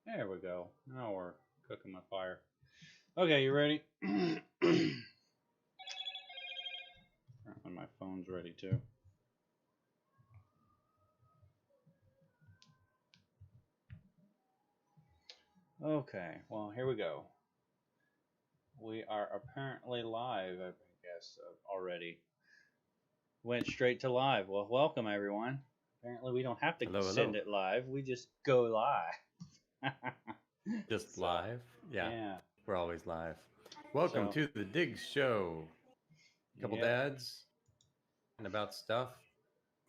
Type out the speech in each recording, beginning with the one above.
There we go. Now we're cooking my fire. Okay, you ready? Apparently my phone's ready too. Okay, well, here we go. We are apparently live, I guess, already. Went straight to live. Well, welcome everyone. Apparently, we don't have to Hello, send hello. it live, we just go live. Just So, live? Yeah, yeah. we're always live. Welcome So, to the Diggs Show. Couple yep. dads and about stuff,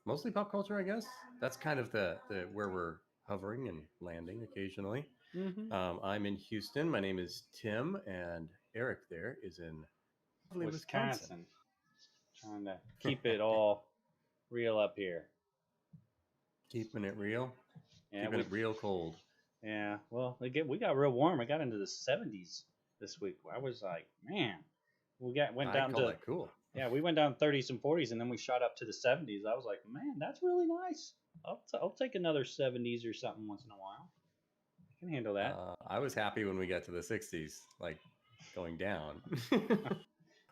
mostly pop culture, I guess. That's kind of the where we're hovering and landing occasionally. Hmm. I'm in Houston. My name is Tim, and Eric there is in lovely Wisconsin. Wisconsin. Trying to keep it all real up here. Keeping it real, Yeah, keeping it real cold. yeah. Well, we got real warm. It got into the 70s this week. I was like, man, went I down call to that cool. yeah, we went down 30s and 40s, and then we shot up to the 70s. I was like, man, that's really nice. I'll take another 70s or something once in a while. I can handle that. I was happy when we got to the 60s, like going down.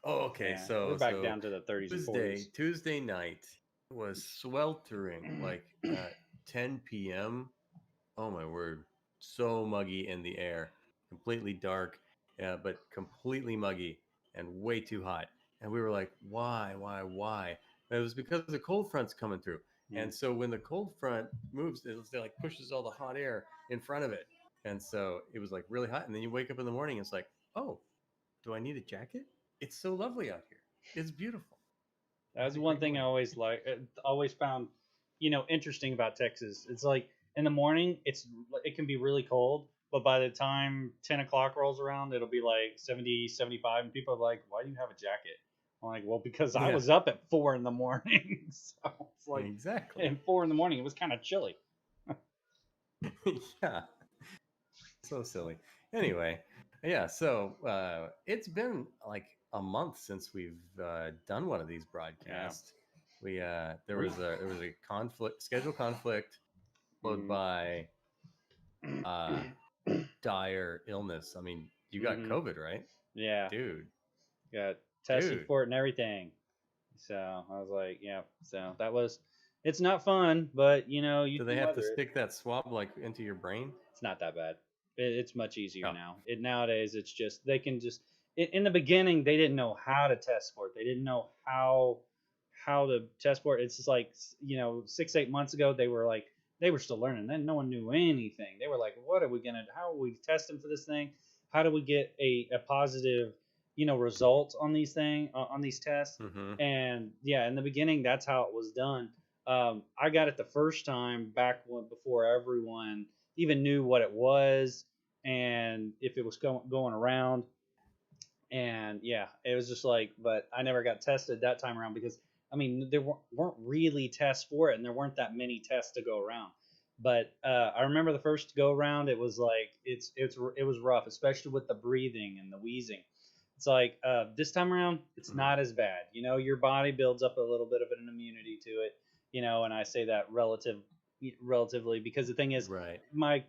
Oh, okay. Yeah, we're So back so down to the 30s and Tuesday 40s. Tuesday night was sweltering, like at 10 p.m. Oh my word, so muggy in the air, completely dark, yeah, but completely muggy and way too hot. And we were like, why? And it was because the cold front's coming through. Mm. And so when the cold front moves, it like pushes all the hot air in front of it. And so it was like really hot. And then you wake up in the morning, it's like, oh, do I need a jacket? It's so lovely out here. It's beautiful. I That's had a one great thing I morning. always found, interesting about Texas. It's like in the morning, it can be really cold, but by the time 10 o'clock rolls around, it'll be like 70, 75, and people are like, "Why do you have a jacket?" I'm like, "Well, because I Yeah, was up at 4 in the morning, so it's like exactly. at 4 in the morning, it was kind of chilly." Yeah, so silly. Anyway, yeah, so it's been like a month since we've done one of these Yeah. broadcasts. We there We. was a conflict, schedule conflict, followed Mm. by uh, dire illness. I mean, you got Hmm. COVID, right, Yeah. dude? Got tested Dude, for it and everything. So I was like, yeah. So that was, it's not fun, but you do they can have to weather it. stick that swab like into your brain? It's not that bad. It's much easier Oh, now. Nowadays it's just they can just in the beginning they didn't know how to test for it. They didn't know how to test for it. It's just like 6 8 months ago they were still learning. Then no one knew anything. They were like, what are we gonna? How are we testing for this thing? How do we get a positive result on on these tests? mm-hmm. And yeah, in the beginning that's how it was done. I got it the first time back before everyone even knew what it was and if it was going around. And yeah, it was just like, but I never got tested that time around because I mean there weren't really tests for it, and there weren't that many tests to go around. But I remember the first go around, it was like it was rough, especially with the breathing and the wheezing. It's like this time around, it's Mm-hmm. not as bad. Your body builds up a little bit of an immunity to it. And I say that relatively because the thing is, Right. my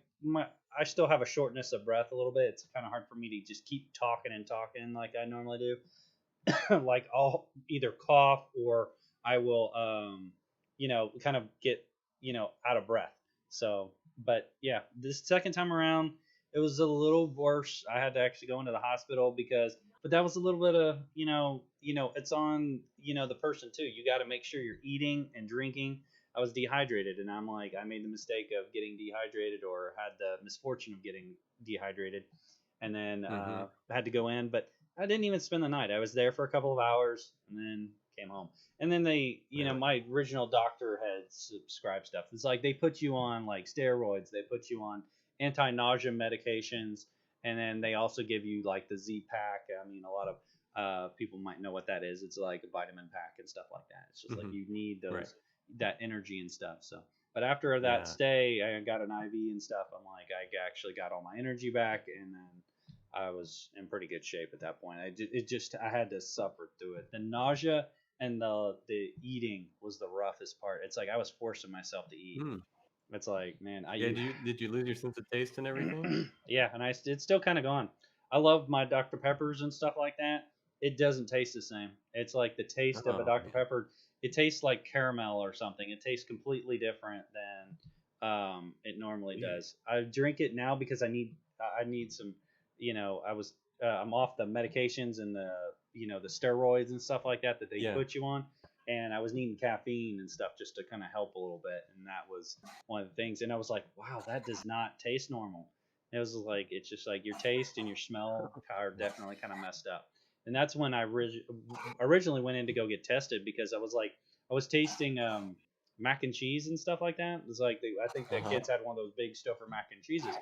I still have a shortness of breath a little bit. It's kind of hard for me to just keep talking and talking like I normally do. Like I'll either cough or I will, kind of get, out of breath. So, but yeah, this second time around, it was a little worse. I had to actually go into the hospital but that was a little bit of, it's on, the person too. You got to make sure you're eating and drinking. I was dehydrated, and I'm like, I made the mistake of getting dehydrated or had the misfortune of getting dehydrated, and then Mm-hmm. had to go in. But I didn't even spend the night. I was there for a couple of hours and then came home. And then Really? my original doctor had subscribed stuff. It's like they put you on like steroids, they put you on anti-nausea medications, and then they also give you like the Z pack. I mean, a lot of people might know what that is. It's like a vitamin pack and stuff like that. It's just like Mm-hmm. you need Right. that energy and stuff. So, but after that Yeah. stay, I got an IV and stuff. I'm like, I actually got all my energy back, and then I was in pretty good shape at that point. I had to suffer through it. The nausea and the eating was the roughest part. It's like I was forcing myself to eat. Mm. It's like, man, I Yeah, you did you lose your sense of taste and everything? yeah, and it's still kind of gone. I love my Dr. Peppers and stuff like that. It doesn't taste the same. It's like the taste of a Oh Dr. man. Pepper. It tastes like caramel or something. It tastes completely different than it normally Weird. does. I drink it now because I need some. I'm off the medications and the steroids and stuff like that they Yeah. put you on, and I was needing caffeine and stuff just to kind of help a little bit, and that was one of the things. And I was like, wow, that does not taste normal. It was like it's just like your taste and your smell are definitely kind of messed up. And that's when I originally went in to go get tested because I was like I was tasting mac and cheese and stuff like that. It's like I think the Uh-huh. kids had one of those big Stouffer mac and cheeses,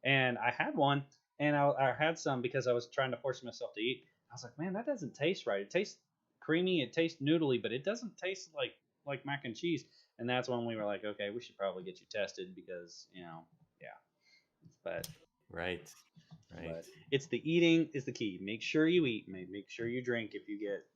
and I had one and I had some because I was trying to force myself to eat. I was like, man, that doesn't taste right. It tastes creamy, it tastes noodly, but it doesn't taste like mac and cheese. And that's when we were like, okay, we should probably get you tested because yeah. But Right. Right. but it's the eating is the key. Make sure you eat. Make sure you drink if you get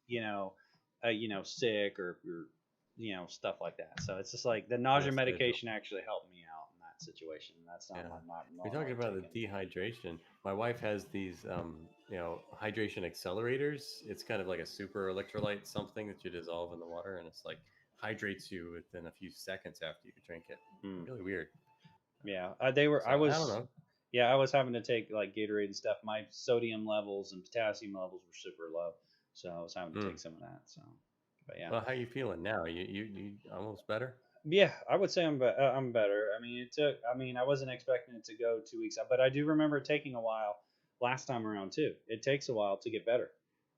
sick or you're stuff like that. So it's just like the nausea That's good. medication actually helped me out in that situation. That's Yeah. not We're talking normally about the taken. dehydration. My wife has these, hydration accelerators. It's kind of like a super electrolyte something that you dissolve in the water, and it's like hydrates you within a few seconds after you drink it. Hmm. Really weird. Yeah, they were. So I don't know. Yeah, I was having to take like Gatorade and stuff. My sodium levels and potassium levels were super low, so I was having to take Mm. some of that. So, but yeah. Well, how you feeling now? You almost better? Yeah, I would say I'm better. I mean, it took. I mean, I wasn't expecting it to go 2 weeks, but I do remember it taking a while last time around too. It takes a while to get better.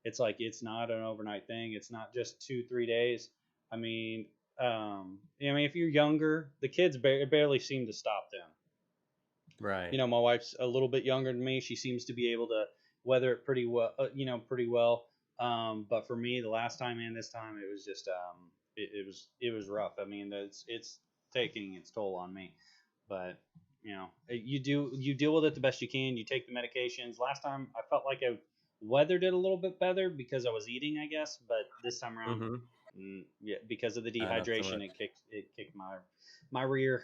It's like it's not an overnight thing. It's not just 2 3 days. I mean, if you're younger, the kids barely seem to stop them. Right. My wife's a little bit younger than me. She seems to be able to weather it pretty well. Pretty well. But for me, the last time and this time, it was just it was rough. I mean, it's taking its toll on me. But you deal with it the best you can. You take the medications. Last time, I felt like I weathered it a little bit better because I was eating, I guess. But this time around, Mm-hmm. yeah, because of the Not so dehydration, much. it kicked my rear.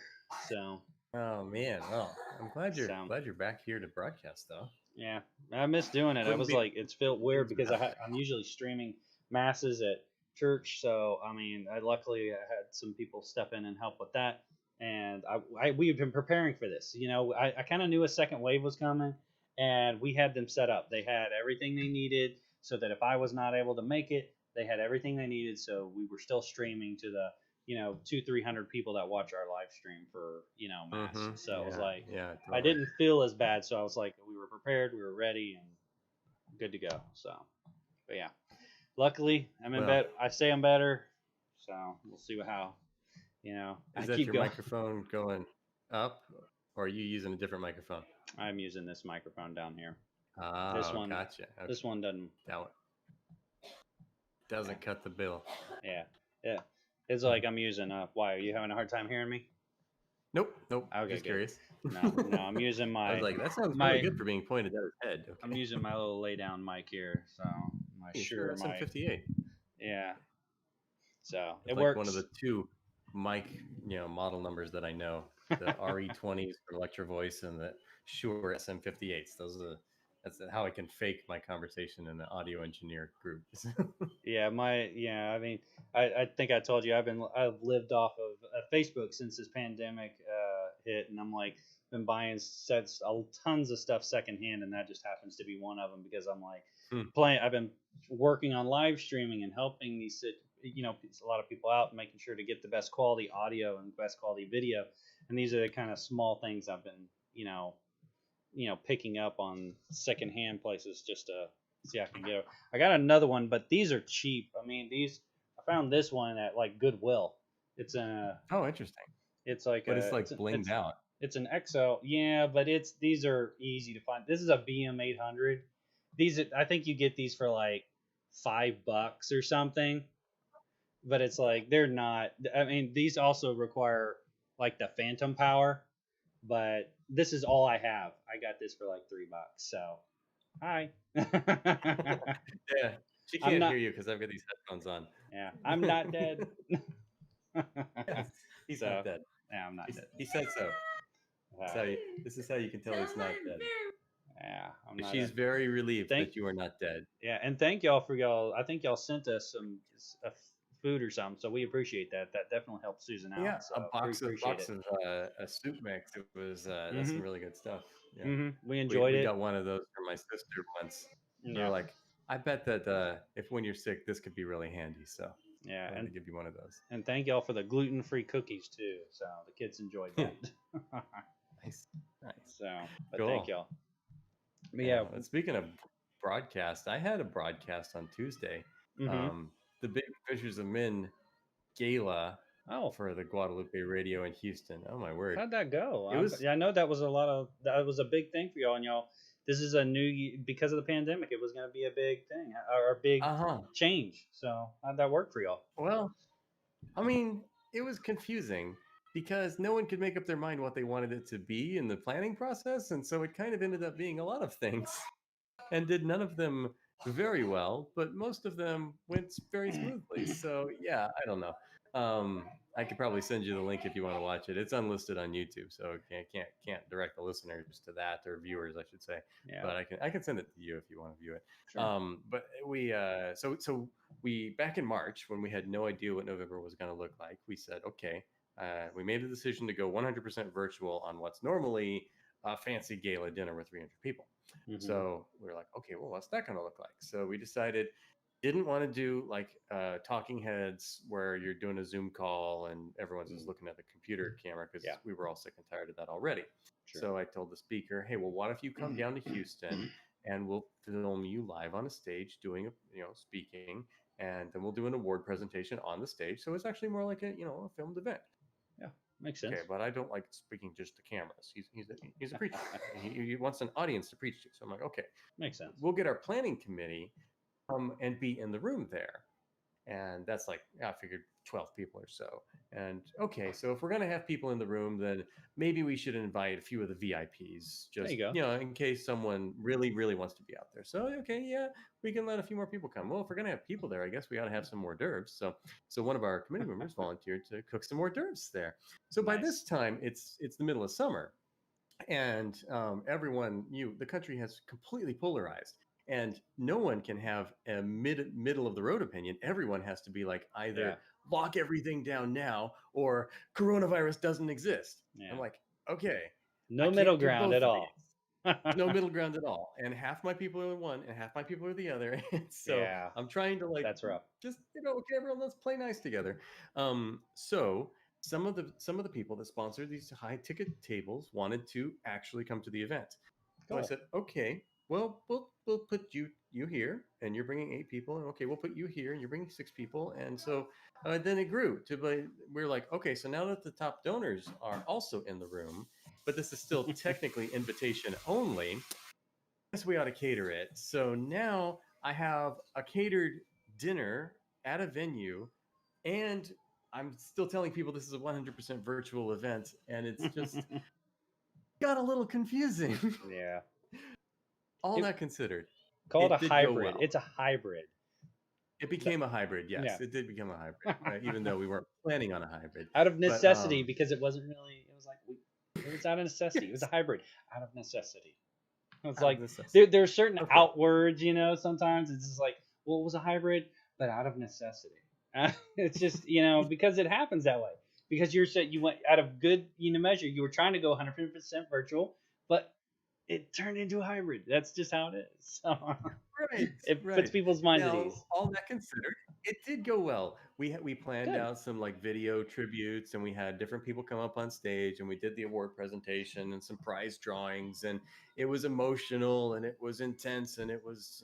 So. Oh man. Well, I'm So glad you're back here to broadcast though. yeah, I miss doing it. I Wouldn't was be like, it's felt weird wouldn't be because that bad. I'm usually streaming masses at church. So I mean, luckily I had some people step in and help with that. And we've been preparing for this. I kind of knew a second wave was coming, and we had them set up. They had everything they needed so that if I was not able to make it, they had everything they needed. So we were still streaming to the 200-300 people that watch our live stream for mass. Mm-hmm. So it was Yeah. like Yeah. I Totally. didn't feel as bad, so I was like, we were prepared, we were ready, and good to go. So, but yeah, luckily I'm in Well, bed. I say I'm better, so we'll see how I is that keep your going. microphone going up, or are you using a different microphone? I'm using this microphone down here. This Oh, one, gotcha. Okay. this one doesn't. That one Yeah, doesn't cut the bill. yeah, yeah. It's like I'm using. Why are you having a hard time hearing me? Nope. Nope. Okay, Just good. curious. No, no, I'm using I was my like, that sounds really my. good for being pointed at his head. I'm Okay. using my little lay down mic here, so my You sure sure my SM58? yeah. So it It's like one of works. the two mic, model numbers that I know. The RE20s for Electro Voice and the Shure SM58s. That's how I can fake my conversation in the audio engineer group. Yeah. I mean, I think I told you I've lived off of Facebook since this pandemic hit, and I'm like been buying sets tons of stuff secondhand, and that just happens to be one of them because I'm like Hmm. playing. I've been working on live streaming and helping a lot of people out, making sure to get the best quality audio and best quality video, and these are the kind of small things I've been picking up on secondhand places just to see if I can get it. I got another one, but these are cheap. I mean, I found this one at like Goodwill. It's a Oh, interesting. it's like But it's a like blinged out. it's an XL. Yeah, but these are easy to find. This is a BM 800. I think you get these for like $5 or something. But it's like they're not. I mean, these also require like the phantom power, but this is all I have. I got this for like $3. So hi. Yeah. She I'm can't hear not. you because I've got these headphones on. Yeah, I'm not dead. Yes, he's not So dead. Yeah, I'm not dead. He said so. This is how you can tell he's not dead. Yeah, I'm not She's dead. very relieved Thank that you are not dead. Yeah, and thank y'all for y'all. I think y'all sent us some food or something, so we appreciate that. That definitely helps Susan Yeah, out. So a appreciate box it. of a soup mix. It was that's some Mhm. really good stuff. Yeah, Mhm. We enjoyed we it. got one of those for my sister once. We were Yeah. like, I bet that if when you're sick, this could be really handy. So Yeah, wanted to give you one of those. and thank y'all for the gluten-free cookies too. So the kids enjoyed that. Nice, nice, So, but thank cool. y'all. But Yeah. yeah. And speaking of broadcast, I had a broadcast on Tuesday. Mhm. The Big Fishers of Men gala Oh, for the Guadalupe Radio in Houston. Oh my word! how'd that go? It was Yeah, I know that was that was a big thing for y'all, and y'all. This is a because of the pandemic. It was going to be a big thing or a big uh-huh. change. So how'd that work for y'all? Well, I mean, it was confusing because no one could make up their mind what they wanted it to be in the planning process, and so it kind of ended up being a lot of things, and did none of them very well, but most of them went very smoothly. So yeah, I don't know. I could probably send you the link if you want to watch it. It's unlisted on YouTube, so can't direct the listeners to that, or viewers, I should say. Yeah, But I can send it to you if you want to view it. sure. But we so we back in March, when we had no idea what November was going to look like, we said, okay, we made a decision to go 100% virtual on what's normally a fancy gala dinner with 300 people. Hmm. So we were like, okay, well, what's that going to look like? So we decided, didn't want to do like talking heads where you're doing a Zoom call and everyone's just looking at the computer camera, because Yeah, we were all sick and tired of that already. sure. So I told the speaker, hey, well, what if you come down to Houston and we'll film you live on a stage doing speaking, and then we'll do an award presentation on the stage. So it's actually more like a a filmed event. Yeah, makes Okay, sense. but I don't like speaking just to cameras. He's a preacher. He wants an audience to preach to. So I'm like, okay, Makes sense. we'll get our planning committee and be in the room there. And that's like, I figured 12 people or so. And okay, so if we're going to have people in the room, then maybe we should invite a few of the VIPs, There just, you go. in case someone really, really wants to be out there. So, okay, yeah, we can let a few more people come. Well, if we're going to have people there, I guess we ought to have some hors d'oeuvres. So one of our committee members volunteered to cook some hors d'oeuvres there. So by Nice. this time, it's the middle of summer, and the country has completely polarized, and no one can have a middle of the road opinion. Everyone has to be like, Yeah, either lock everything down now, or coronavirus doesn't exist. I'm yeah. like, okay, I No middle can't do ground both at of these. all. There's no middle ground at all, and half my people are one and half my people are the other. And so Yeah, I'm trying to, like, that's rough. just, okay, everyone, let's play nice together. So some of the people that sponsored these high ticket tables wanted to actually come to the event. So I Cool. said, okay, well, we'll put you here, and you're bringing 8 people, and okay, we'll put you here, and you're bringing 6 people, and so then it grew to be, we're like, okay, so now that the top donors are also in the room, but this is still technically invitation only, I guess we ought to cater it. So now I have a catered dinner at a venue, and I'm still telling people this is a 100% virtual event, and it's just got a little confusing. Yeah. All It that considered, called a it did go hybrid. well. It's a hybrid. It That- became a hybrid. Yeah. Yes, it did become a hybrid, even though we weren't planning on a hybrid. Out of But necessity, because it wasn't really. It was like it was out of necessity. It was a yes, hybrid out of necessity. It's out of like necessity, there's certain of course. outwords, sometimes it's just like, well, it was a hybrid, but out of necessity. It's just, because it happens that way. Because you went out of good, measure. You were trying to go 100% virtual, but it turned into a hybrid. That's just how it is. So Right, it puts right. people's minds at Now, ease. all that considered, it did go well. We planned Good. out some, like, video tributes, and we had different people come up on stage, and we did the award presentation and some prize drawings, and it was emotional, and it was intense, and it was,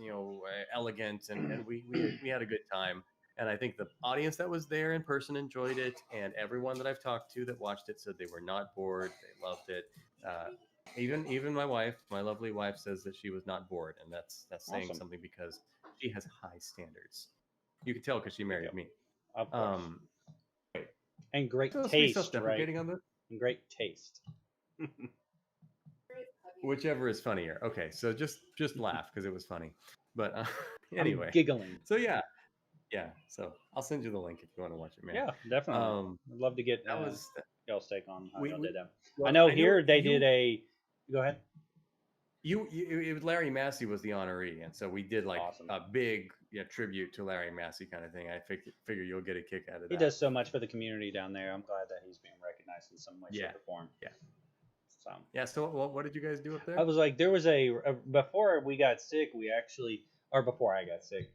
elegant, and we had a good time. And I think the audience that was there in person enjoyed it, and everyone that I've talked to that watched it said they were not bored. They loved it. Uh, even my wife, my lovely wife, says that she was not bored, and that's saying Awesome. something, because she has high standards. You can tell because she There you married go. me. Of course. Um, And great supposed to be taste, right? self-deprecating on this? And great taste. Whichever is funnier. Okay, so just laugh because it was funny. But I'm anyway, giggling. so yeah, Yeah, so I'll send you the link if you want to watch it, man. Yeah, definitely. Um, I'd love to get that was y'all's take on how y'all we did that. I well, know I know here they did a. Go ahead. it was Larry Massey was the honoree, and so we did like Awesome. a big tribute to Larry Massey kind of thing. I figure you'll get a kick out of He that. does so much for the community down there. I'm glad that he's being recognized in some way, Yeah, shape, or form. yeah, So yeah. So what did you guys do up I there? was like, there was before we got sick, we actually, or before I got sick,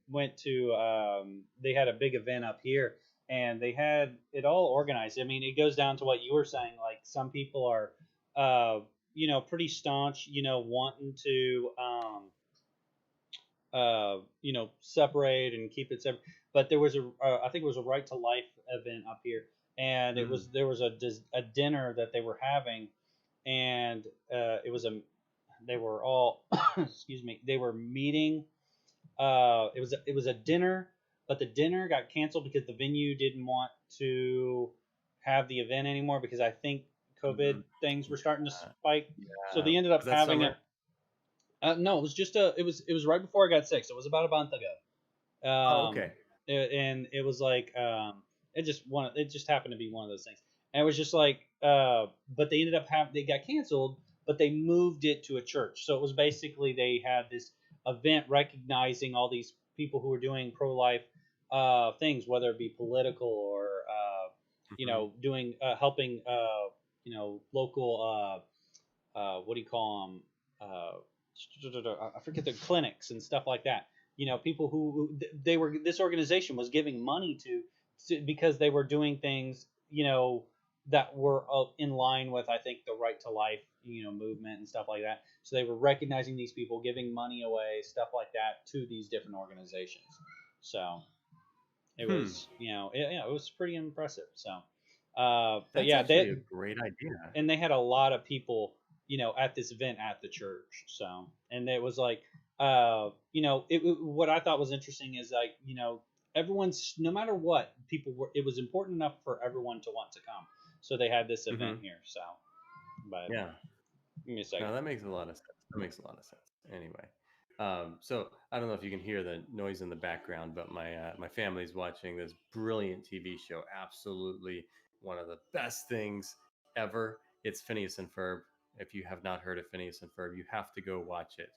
went to they had a big event up here, and they had it all organized. I mean, it goes down to what you were saying. Like some people are, pretty staunch, wanting to separate and keep it separate. But there was I think it was a Right to Life event up here, and Mm, there was a dinner that they were having, and they were all excuse me, they were meeting. It was a dinner, but the dinner got canceled because the venue didn't want to have the event anymore because I think COVID mm, things were starting to yeah, spike. So yeah. they ended Was up that having summer? a no, it was just it was right before I got sick, so it was about a month ago. Oh, okay. And it was like it just happened to be one of those things, and it was just like but they ended up having they got canceled, but they moved it to a church, so it was basically they had this event recognizing all these people who were doing pro life things, whether it be political or Hmm. doing helping local what do you call them? I forget the clinics and stuff like that. People who they were this organization was giving money because they were doing things that were in line with I think the Right to Life movement and stuff like that. So they were recognizing these people, giving money away, stuff like that to these different organizations. So it Hmm. was it was pretty impressive. So but That's yeah, actually a great idea. they had a lot of people, at this event at the church. So, and it was like, what I thought was interesting is like, everyone's, no matter what, it was important enough for everyone to want to come. So they had this event Hmm. here. So, but Yeah. give me a No, second. that makes a lot of sense. That makes a lot of sense. Anyway, so I don't know if you can hear the noise in the background, but my family's watching this brilliant TV show. Absolutely one of the best things ever. It's Phineas and Ferb. If you have not heard of Phineas and Ferb, you have to go watch it.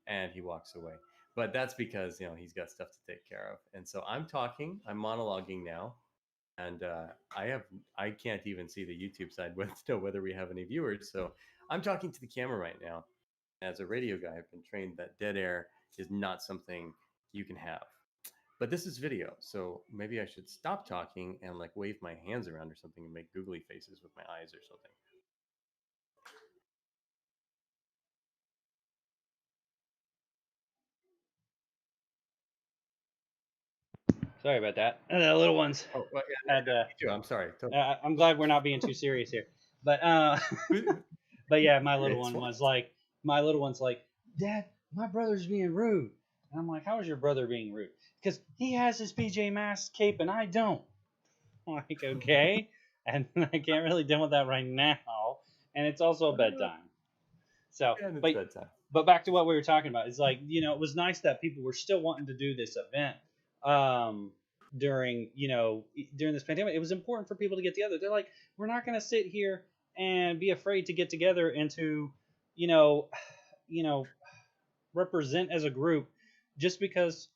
And he walks away. But that's because he's got stuff to take care of. And so I'm talking. I'm monologuing now, and I can't even see the YouTube side with know whether we have any viewers. So I'm talking to the camera right now. As a radio guy, I've been trained that dead air is not something you can have. But this is video, so maybe I should stop talking and like wave my hands around or something and make googly faces with my eyes or something. Sorry about that. The little ones Oh, well, had. yeah, me too. I'm sorry. I'm glad we're not being too serious here, but but yeah, It's fine. my little one's like, Dad, my brother's being rude. And I'm like, how is your brother being rude? Because he has his PJ Masks cape and I don't. I'm like, okay. And I can't really deal with that right now. And it's also bedtime. So, And it's bedtime. but back to what we were talking about. It's like, it was nice that people were still wanting to do this event um, during, during this pandemic. It was important for people to get together. They're like, we're not going to sit here and be afraid to get together and to, you know, you know, represent as a group just because,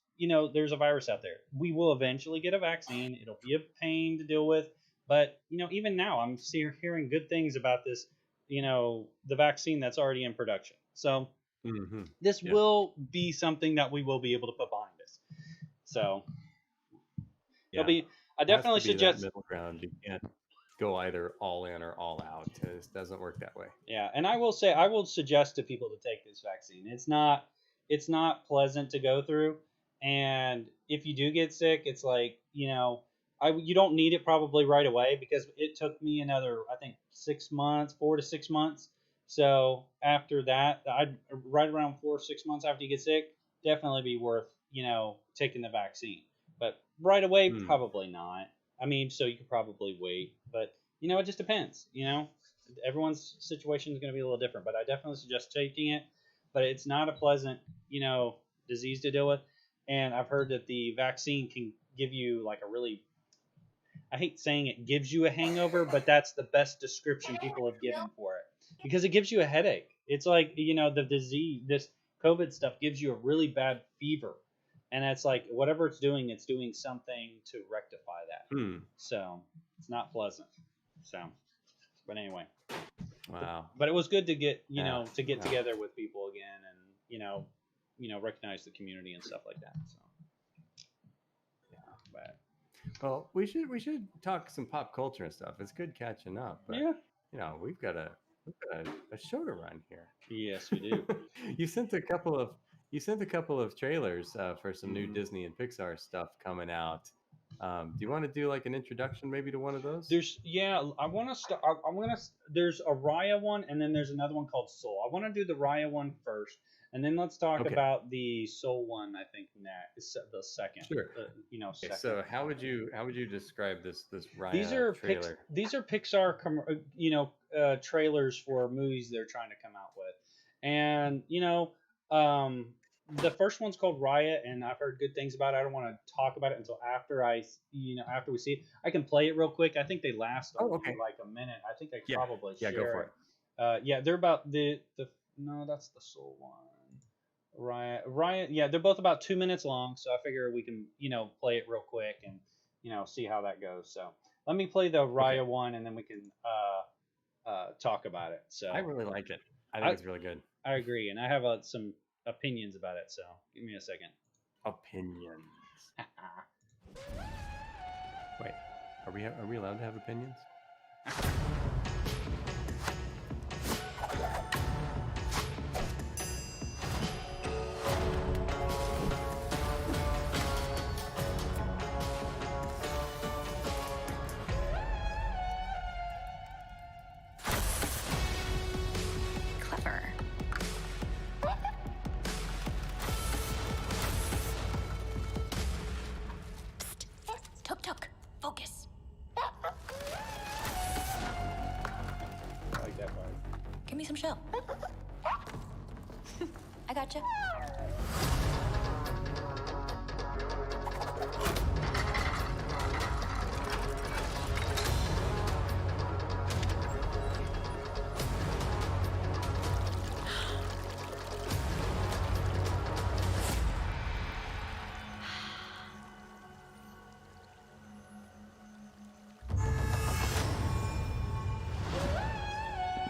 there's a virus out there. We will eventually get a vaccine. It'll be a pain to deal with. But, even now, I'm hearing good things about this, the vaccine that's already in production. So Hmm. this Yeah. will be something that we will be able to put behind us. So it'll Yeah. be, I It has definitely to be that suggest, middle ground. You can't go either all in or all out. It doesn't work that way. yeah. And I will say, I will suggest to people to take this vaccine. It's not pleasant to go through. And if you do get sick, it's like, you don't need it probably right away because it took me another, I think 6 months, 4 to 6 months. So after that, I'd right around 4 or 6 months after you get sick, definitely be worth, taking the vaccine. But right away, Hmm. probably not. I mean, so you could probably wait, but it just depends. Everyone's situation is going to be a little different, but I definitely suggest taking it. But it's not a pleasant, disease to deal with. and I've heard that the vaccine can give you like a really, I hate saying it gives you a hangover, but that's the best description people have given for it because it gives you a headache. It's like, the disease, this COVID stuff gives you a really bad fever. And it's like whatever it's doing something to rectify that. Hmm. So it's not pleasant. So, but anyway, Wow. but it was good to get, Yeah. to get Yeah. together with people again and, recognize the community and stuff like that. So, yeah, but Well, we should talk some pop culture and stuff. It's good catching up, but yeah, we've got a show to run here. yes, we do. You sent a couple of trailers for some new Mhm. Disney and Pixar stuff coming out. Do you want to do like an introduction maybe to one of those? I want to start. There's a Raya one, and then there's another one called Soul. I want to do the Raya one first, and then let's talk Okay. about the Soul one. I think next, the second. Sure. Okay, Second. so how would you describe this Raya These are trailer? these are Pixar, trailers for movies they're trying to come out with, and the first one's called Raya, and I've heard good things about it. I don't want to talk about it until after after we see it. I can play it real quick. I think they last only okay. like a minute. I think I Yeah. probably Yeah, go for it. They're about no, that's the Soul one. Raya, yeah, they're both about 2 minutes long, so I figure we can play it real quick and see how that goes. So let me play the Raya one, and then we can talk about it. So I really like it. I think it's really good. I agree, and I have some opinions about it. So give me a second. Opinions. Wait, are we allowed to have opinions? Clever. Psst. Tuk tuk. Focus. I like that part. Give me some shell. I gotcha.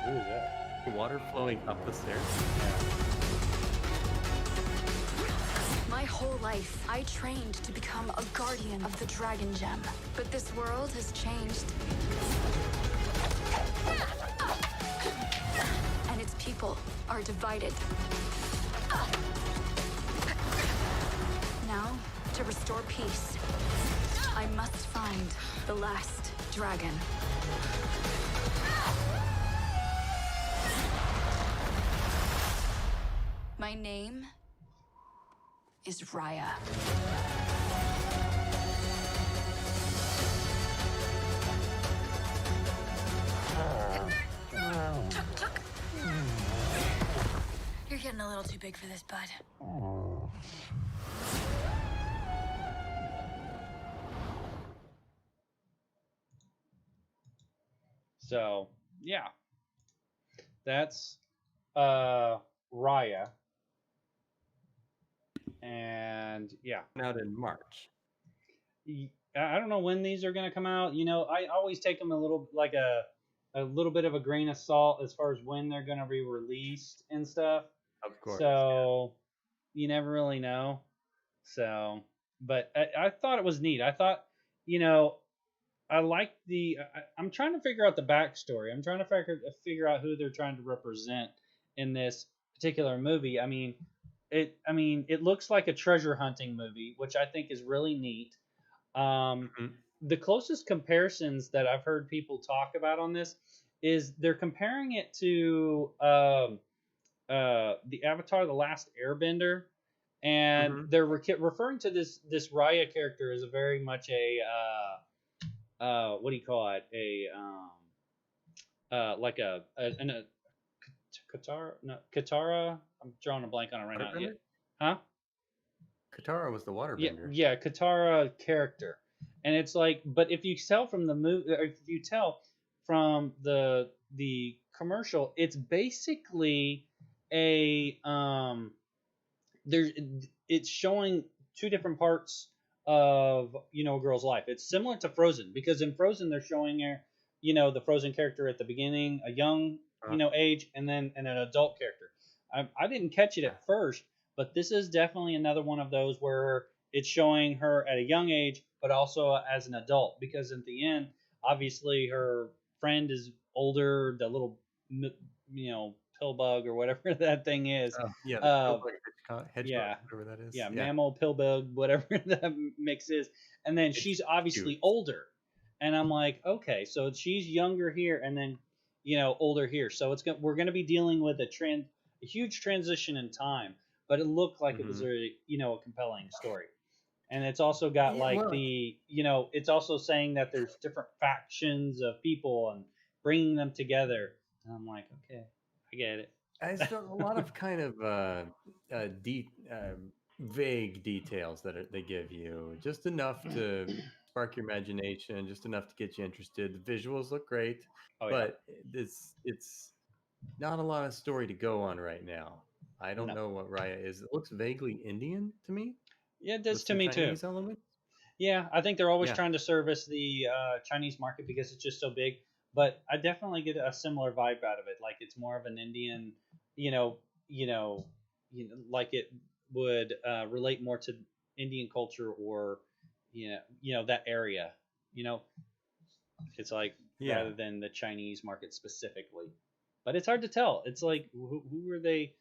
Who is that? Water flowing up the stairs. My whole life, I trained to become a guardian of the Dragon Gem. But this world has changed. And its people are divided. Now, to restore peace, I must find the last dragon. My name is Raya. You're getting a little too big for this, bud. So yeah, that's Raya, and yeah, Out in March. I don't know when these are gonna come out. I always take them a little like a little bit of a grain of salt as far as when they're gonna be released and stuff. Of course. So you never really know. So, but I thought it was neat. I thought, I like I'm trying to figure out the backstory. I'm trying to figure out who they're trying to represent in this particular movie. I mean, it looks like a treasure hunting movie, which I think is really neat. Mhm. The closest comparisons that I've heard people talk about on this is they're comparing it to the Avatar: The Last Airbender, and Mhm. they're referring to this Raya character as a very much a what do you call it? Like a Katara. No, Katara. I'm drawing a blank on it right now. Yeah. Waterbender? Huh? Katara was the Yeah, waterbender. yeah, Katara character, and it's like, but if you tell from the movie, if you tell from the commercial, it's basically a there's it's showing two different parts of a girl's life. It's similar to Frozen because in Frozen they're showing her the Frozen character at the beginning, a young Uh, age, and then an adult character. I didn't catch it at first, but this is definitely another one of those where it's showing her at a young age, but also as an adult because at the end, obviously her friend is older, the little pill bug or whatever that thing is. yeah, the Uh, Pillbug hedgehog, yeah, whatever that is. yeah, Yeah, mammal, pill bug, whatever that mix is, and then it's she's cute. obviously older, and I'm like, okay, so she's younger here, and then older here, so we're gonna be dealing with a huge transition in time, but it looked like it was Hmm. a compelling story, and it's also got Yeah, like well, it's also saying that there's different factions of people and bringing them together, and I'm like, okay, I get it. it's a lot of kind of vague details that they give you, just enough to spark your imagination, just enough to get you interested. The visuals look great, Oh yeah, but it's not a lot of story to go on right now. I don't no, know what Raya is. It looks vaguely Indian to me yeah, it with does to some me too. Chinese elements. Yeah, I think they're always Yeah. trying to service the Chinese market because it's just so big. But I definitely get a similar vibe out of it. Like it's more of an Indian, you know, like it would relate more to Indian culture or, that area. You know, it's like Yeah. rather than the Chinese market specifically. But it's hard to tell. It's like who are they?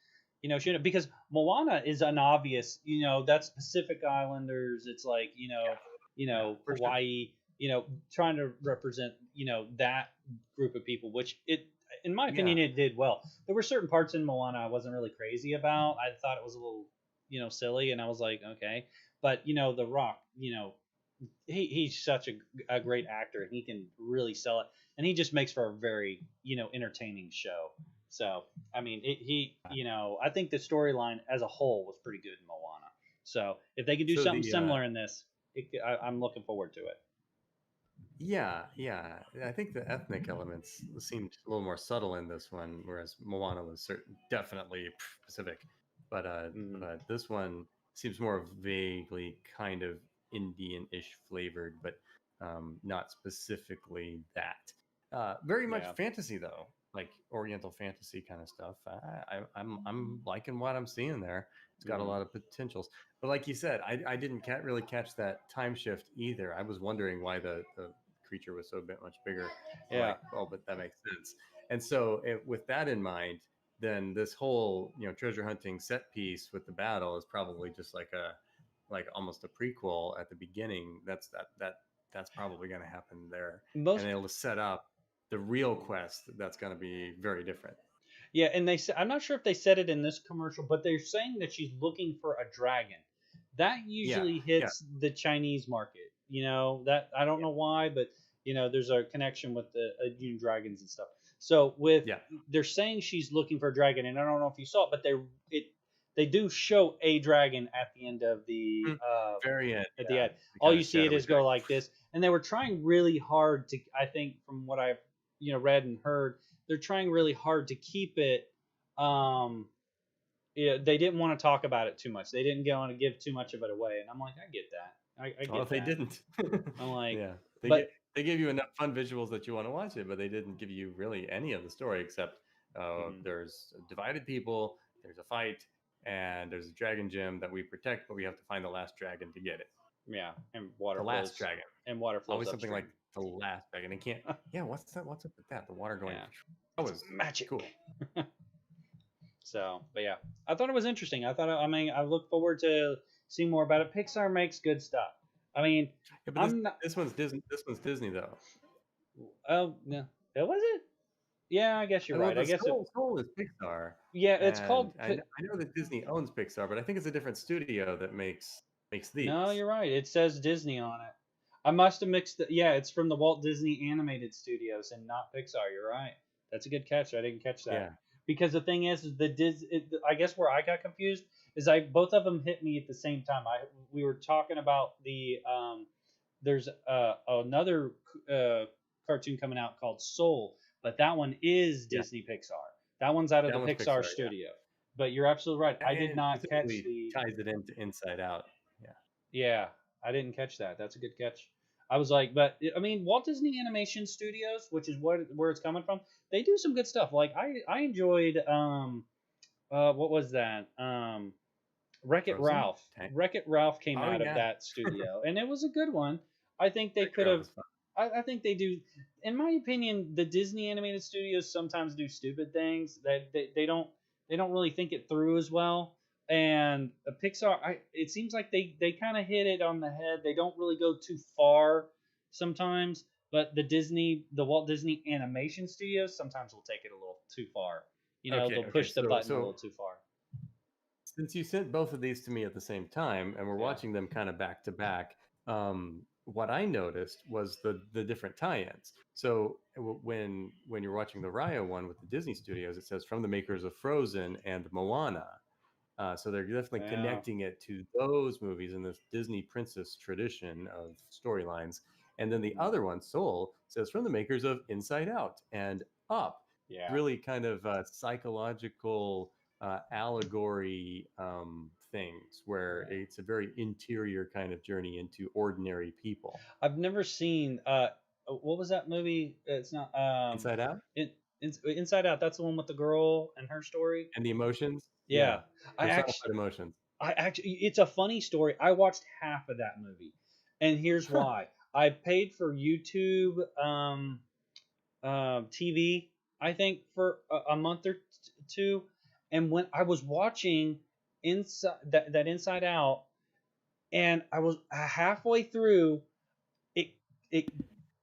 Because Moana is an obvious. That's Pacific Islanders. It's like Yeah, for sure. Hawaii. Trying to represent that group of people, which in my Yeah. opinion, it did well. There were certain parts in Moana I wasn't really crazy about. I thought it was a little silly, and I was like, okay. But The Rock, he's such a great actor and he can really sell it, and he just makes for a very entertaining show. So I mean I think the storyline as a whole was pretty good in Moana, so if they could do So something the similar in this, I'm looking forward to it. yeah, I think the ethnic elements seemed a little more subtle in this one, whereas Moana was definitely Pacific, Hmm. but this one seems more vaguely kind of Indian-ish flavored, but not specifically that. Very much Yeah. fantasy though, like Oriental fantasy kind of stuff. I'm liking what I'm seeing there. It's got a Hmm. lot of potentials. But like you said, I didn't really catch that time shift either. I was wondering why the creature was so much bigger. I'm Yeah. like, oh, but that makes sense. And so, with that in mind, then this whole treasure hunting set piece with the battle is probably just like almost a prequel at the beginning. That's probably going to happen there, and Most. it'll set up the real quest that's going to be very different. Yeah, and I'm not sure if they said it in this commercial, but they're saying that she's looking for a dragon. That Yeah, usually yeah, hits the Chinese market. That I don't yeah, know why, but there's a connection with the dragons and stuff. So with yeah. they're saying she's looking for a dragon, and I don't know if you saw it, but they do show a dragon at the end of the Mm, very end. at the Yeah, ad. the All kind you of see it shadowy is go dragon. like this, and they were trying really hard to. I think from what I've read and heard, they're trying really hard to keep it. Um, they didn't want to talk about it too much. They didn't want to give too much of it away, and I'm like, I get that. I Oh, get they that. didn't. I'm like, Yeah, but they gave you enough fun visuals that you want to watch it, but they didn't give you really any of the story except mhm, there's divided people, there's a fight, and there's a dragon gem that we protect, but we have to find the last dragon to get it. yeah, and water The last flows dragon, and water flows always something like upstream. the last dragon. It can't. Yeah, what's that? What's up with that? The water going. Yeah, That it's was magic. cool. So, but yeah, I thought it was interesting. I mean, I look forward to seeing more about it. Pixar makes good stuff. I mean, Yeah, but I'm not. this one's Disney. This one's Disney though. Oh no, that was it. Yeah, I guess you're Well, right. I the guess it. Soul is Pixar, Yeah, it's and called. I know that Disney owns Pixar, but I think it's a different studio that makes No, these. you're right. It says Disney on it. I must have mixed it. Yeah, it's from the Walt Disney Animated Studios and not Pixar. You're right. That's a good catch. I didn't catch that. Yeah, Because the thing is the I guess where I got confused is I both of them hit me at the same time. We were talking about the there's another cartoon coming out called Soul, but that one is Yeah, Disney Pixar. That one's out of that the one's Pixar Pixar. Yeah, studio. But you're absolutely right. I did and not catch specifically the ties it into Inside Out. Yeah. yeah, I didn't catch that. That's a good catch. I was like, but I mean, Walt Disney Animation Studios, which is where it's coming from, they do some good stuff. Like I enjoyed what was that? Wreck It Frozen. Ralph. Wreck It Ralph came Oh out of yeah, that studio, and it was a good one. I think they Wreck-It could Ralph have. was fun. I think they do. In my opinion, the Disney animated studios sometimes do stupid things that they don't really think it through as well. And Pixar, it seems like they kind of hit it on the head. They don't really go too far sometimes, but the Walt Disney Animation Studios sometimes will take it a little too far. Okay, They'll okay. push the button a little So too far. since you sent both of these to me at the same time, and we're Yeah. watching them kind of back to back, what I noticed was the different tie-ins. So when you're watching the Raya one with the Disney Studios, it says from the makers of Frozen and Moana. So they're definitely Yeah. connecting it to those movies in this Disney princess tradition of storylines. And then the other one, Soul, says from the makers of Inside Out and Up. Yeah. Really kind of psychological allegory things where Yeah. it's a very interior kind of journey into ordinary people. I've never seen what was that movie? It's not Inside Out Inside Out. That's the one with the girl and her story. and the emotions. Yeah. Yeah, I actually personified emotions. it's a funny story. I watched half of that movie. And here's why. I paid for YouTube TV, I think for a month or two, and when I was watching inside that Inside Out, and I was halfway through, it it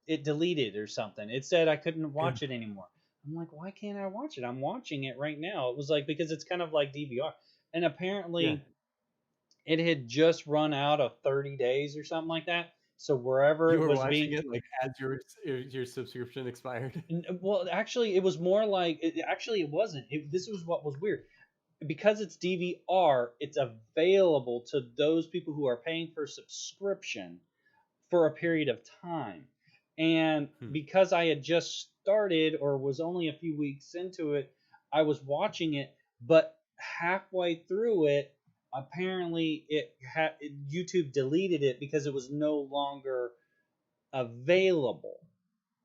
it deleted or something. It said I couldn't watch it anymore. I'm like, why can't I watch it? I'm watching it right now. It was like because it's kind of like DVR, and apparently Yeah. it had just run out of 30 days or something like that. So wherever You it were was watching being it like as your subscription expired. well, actually, it was more like actually it wasn't. This was what was weird because it's DVR. It's available to those people who are paying for subscription for a period of time. And because I had just started or was only a few weeks into it, I was watching it, but halfway through it, apparently YouTube deleted it because it was no longer available.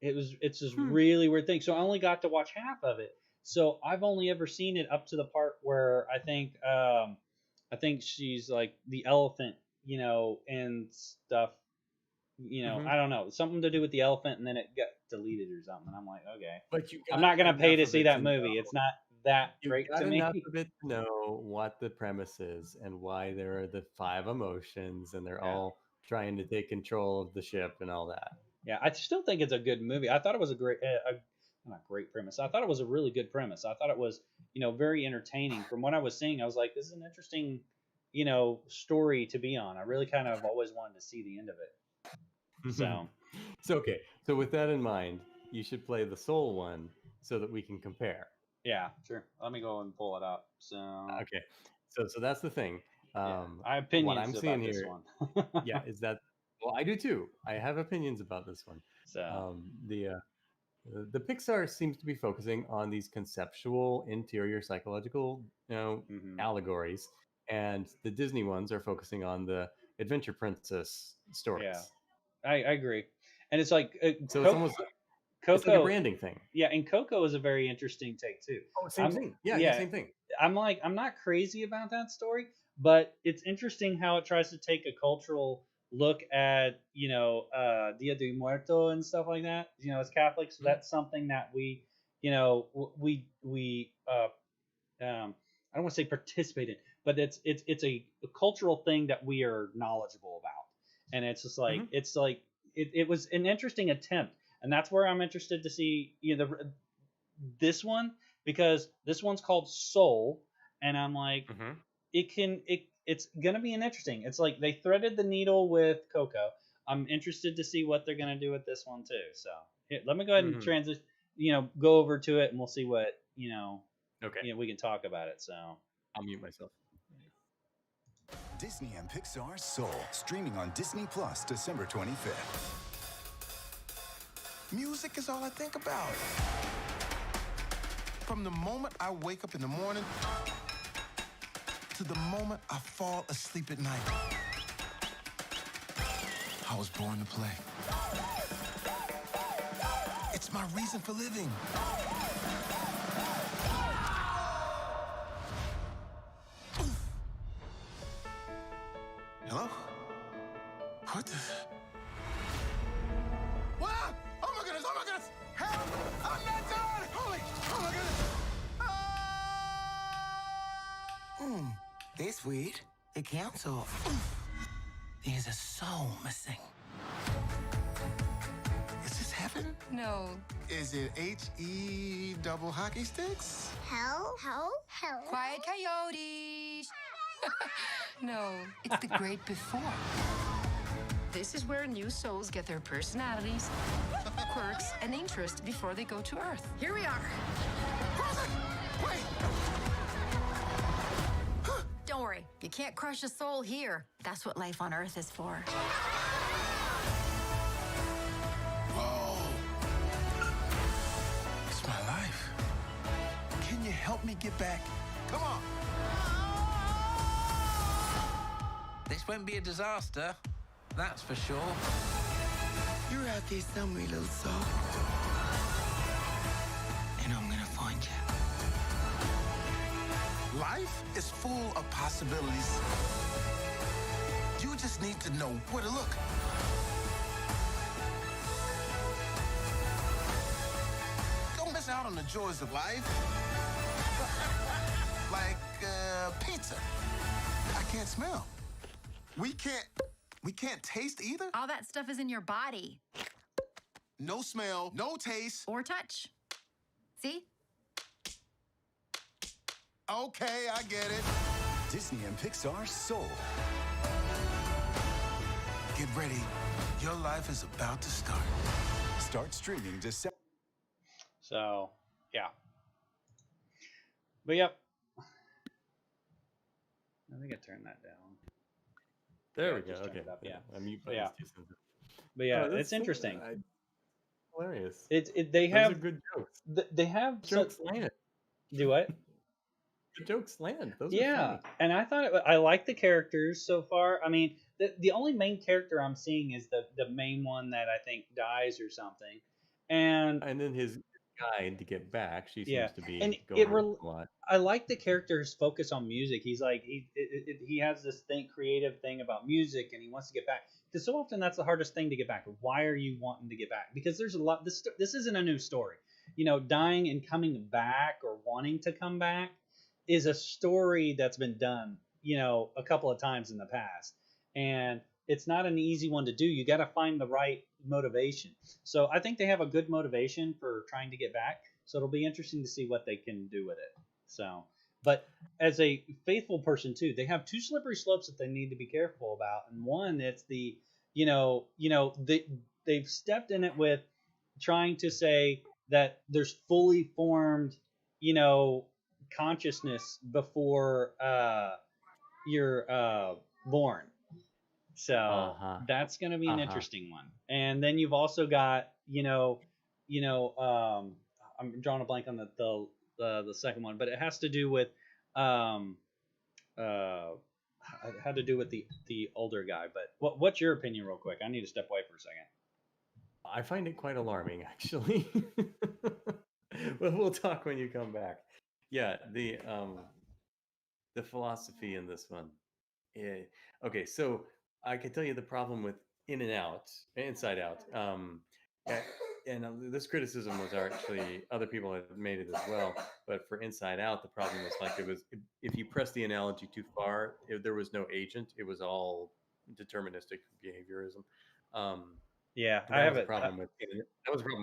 It's this really weird thing. So I only got to watch half of it. So I've only ever seen it up to the part where I think she's like the elephant, and stuff. I don't know, something to do with the elephant, and then it got deleted or something. I'm like, okay, But I'm not gonna pay to see that movie. It's not that great got to me. enough of it to know what the premise is and why there are the 5 emotions, and they're Yeah. all trying to take control of the ship and all that. Yeah, I still think it's a good movie. I thought it was a great, not great premise. I thought it was a really good premise. I thought it was, very entertaining. From what I was seeing, I was like, this is an interesting, story to be on. I really kind of always wanted to see the end of it. So, okay. So with that in mind, you should play the Soul one so that we can compare. yeah, sure. Let me go and pull it up. So, Okay. So that's the thing. yeah, I have opinions what I'm about seeing this here, one. yeah, is that well, I do too. I have opinions about this one. So, The Pixar seems to be focusing on these conceptual, interior, psychological, allegories, and the Disney ones are focusing on the adventure princess stories. yeah, I agree. And it's like So it's almost Coco, it's like a branding thing. Yeah, and Coco is a very interesting take too. Oh, same thing. Yeah, same thing. I'm not crazy about that story, but it's interesting how it tries to take a cultural look at Dia de Muerto and stuff like that. As Catholics, that's something that we I don't want to say participate in, but it's a cultural thing that we are knowledgeable about, and it's just like it was an interesting attempt, and that's where I'm interested to see this one, because this one's called Soul, and I'm like it's gonna be an interesting. It's like they threaded the needle with Coco. I'm interested to see what they're gonna do with this one too. So here, let me go ahead and transition. Go over to it, and we'll see what Okay. we can talk about it. So I'll mute myself. Disney and Pixar's Soul, streaming on Disney Plus December 25th. Music is all I think about. From the moment I wake up in the morning to the moment I fall asleep at night. I was born to play. It's my reason for living. Hello? What the? What? Oh my goodness, oh my goodness! Help! I'm not done! Holy, oh my goodness! This weird. The council. There's a soul missing. Is this heaven? No. Is it H-E double hockey sticks? Hell? Quiet coyotes. No, it's the great before. This is where new souls get their personalities, quirks, and interests before they go to Earth. Here we are. Wait! Don't worry, you can't crush a soul here. That's what life on Earth is for. Whoa! It's my life. Can you help me get back? Come on! This won't be a disaster, that's for sure. You're out there somewhere, little soul. And I'm gonna find you. Life is full of possibilities. You just need to know where to look. Don't miss out on the joys of life. Like pizza. I can't smell. We can't taste either? All that stuff is in your body. No smell, no taste. Or touch. See? Okay, I get it. Disney and Pixar's Soul. Get ready. Your life is about to start. Start streaming December. So, yeah. But yep. I think I turned that down. There Yeah, we go. just turn Okay. it up, yeah. I mute Yeah. buttons too sensitive. But yeah, Oh, that's it's interesting. Hilarious. They Those are have good jokes. they have Jokes land. do what? The jokes land. Those are Yeah, funny. and I thought I like the characters so far. I mean, the only main character I'm seeing is the main one that I think dies or something, and And then his guide to get back, she seems yeah, to be and going it a lot. I like the character's focus on music. He's like he has this creative thing about music, and he wants to get back. Because so often that's the hardest thing to get back. Why are you wanting to get back? Because there's a lot. This isn't a new story. You know, dying and coming back or wanting to come back is a story that's been done, you know, a couple of times in the past. And it's not an easy one to do. You got to find the right motivation. So I think they have a good motivation for trying to get back. So it'll be interesting to see what they can do with it. So, but as a faithful person too, they have two slippery slopes that they need to be careful about. And one, it's the, they've stepped in it with trying to say that there's fully formed, consciousness before you're born. So that's going to be an interesting one. And then you've also got, I'm drawing a blank on the second one, but it has to do with had to do with the older guy. But what's your opinion, real quick? I need to step away for a second. I find it quite alarming, actually. Well, we'll talk when you come back. Yeah, the philosophy in this one. Yeah. Okay, so I can tell you the problem with Inside Out. And this criticism was actually other people have made it as well. But for Inside Out, the problem was like if you press the analogy too far, there was no agent. It was all deterministic behaviorism. Yeah, that was a problem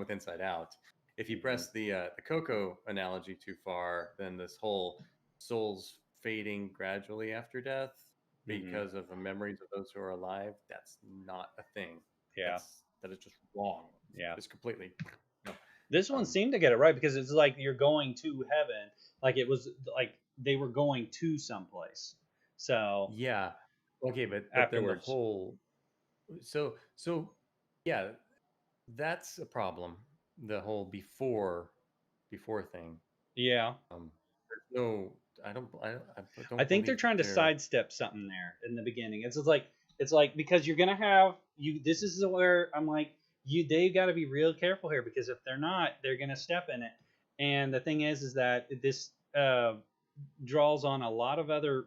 with Inside Out. If you press the Coco analogy too far, then this whole souls fading gradually after death because of the memories of those who are alive, that's not a thing. Yeah. That is just wrong. Yeah. It's completely no. This one seemed to get it right because it's like you're going to heaven. Like it was like they were going to someplace. So yeah. Okay, but then the afterwards. whole so yeah, that's a problem. The whole before thing. Yeah. There's no, I I don't think they're believe trying to there. sidestep something there in the beginning. It's just like because you're gonna have you. This is where I'm like they got to be real careful here because if they're not, they're gonna step in it. And the thing is that this draws on a lot of other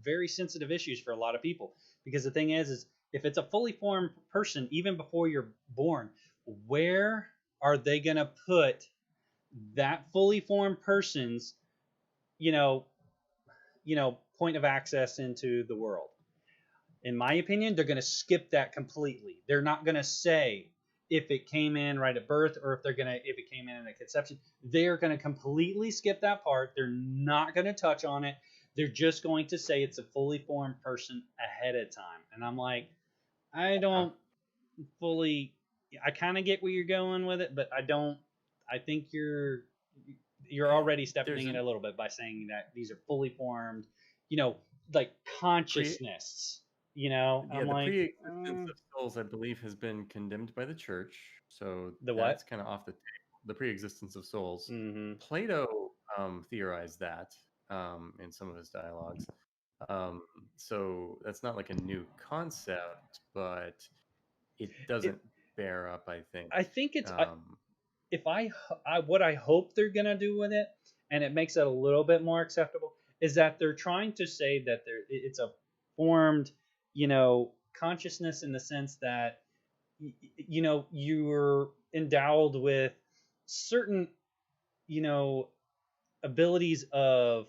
very sensitive issues for a lot of people because the thing is if it's a fully formed person even before you're born, where are they gonna put that fully formed person's you know point of access into the world? In my opinion, they're going to skip that completely. They're not going to say if it came in right at birth or if it came in at conception. They're going to completely skip that part. They're not going to touch on it. They're just going to say it's a fully formed person ahead of time. And I'm like, I don't fully. I kind of get where you're going with it, but I don't. I think you're already There's stepping in an a little bit by saying that these are fully formed, like pre consciousness. yeah, I'm the like, pre-existence of souls, I believe, has been condemned by the church, so the that's what? kind of off the table. The pre-existence of souls. Mm-hmm. Plato theorized that in some of his dialogues. Um, so that's not like a new concept, but it It. doesn't bear up, I think. I think it's Um, if I what I hope they're gonna do with it, and it makes it a little bit more acceptable, is that they're trying to say that it's a formed, consciousness in the sense that you're endowed with certain, you know, abilities of,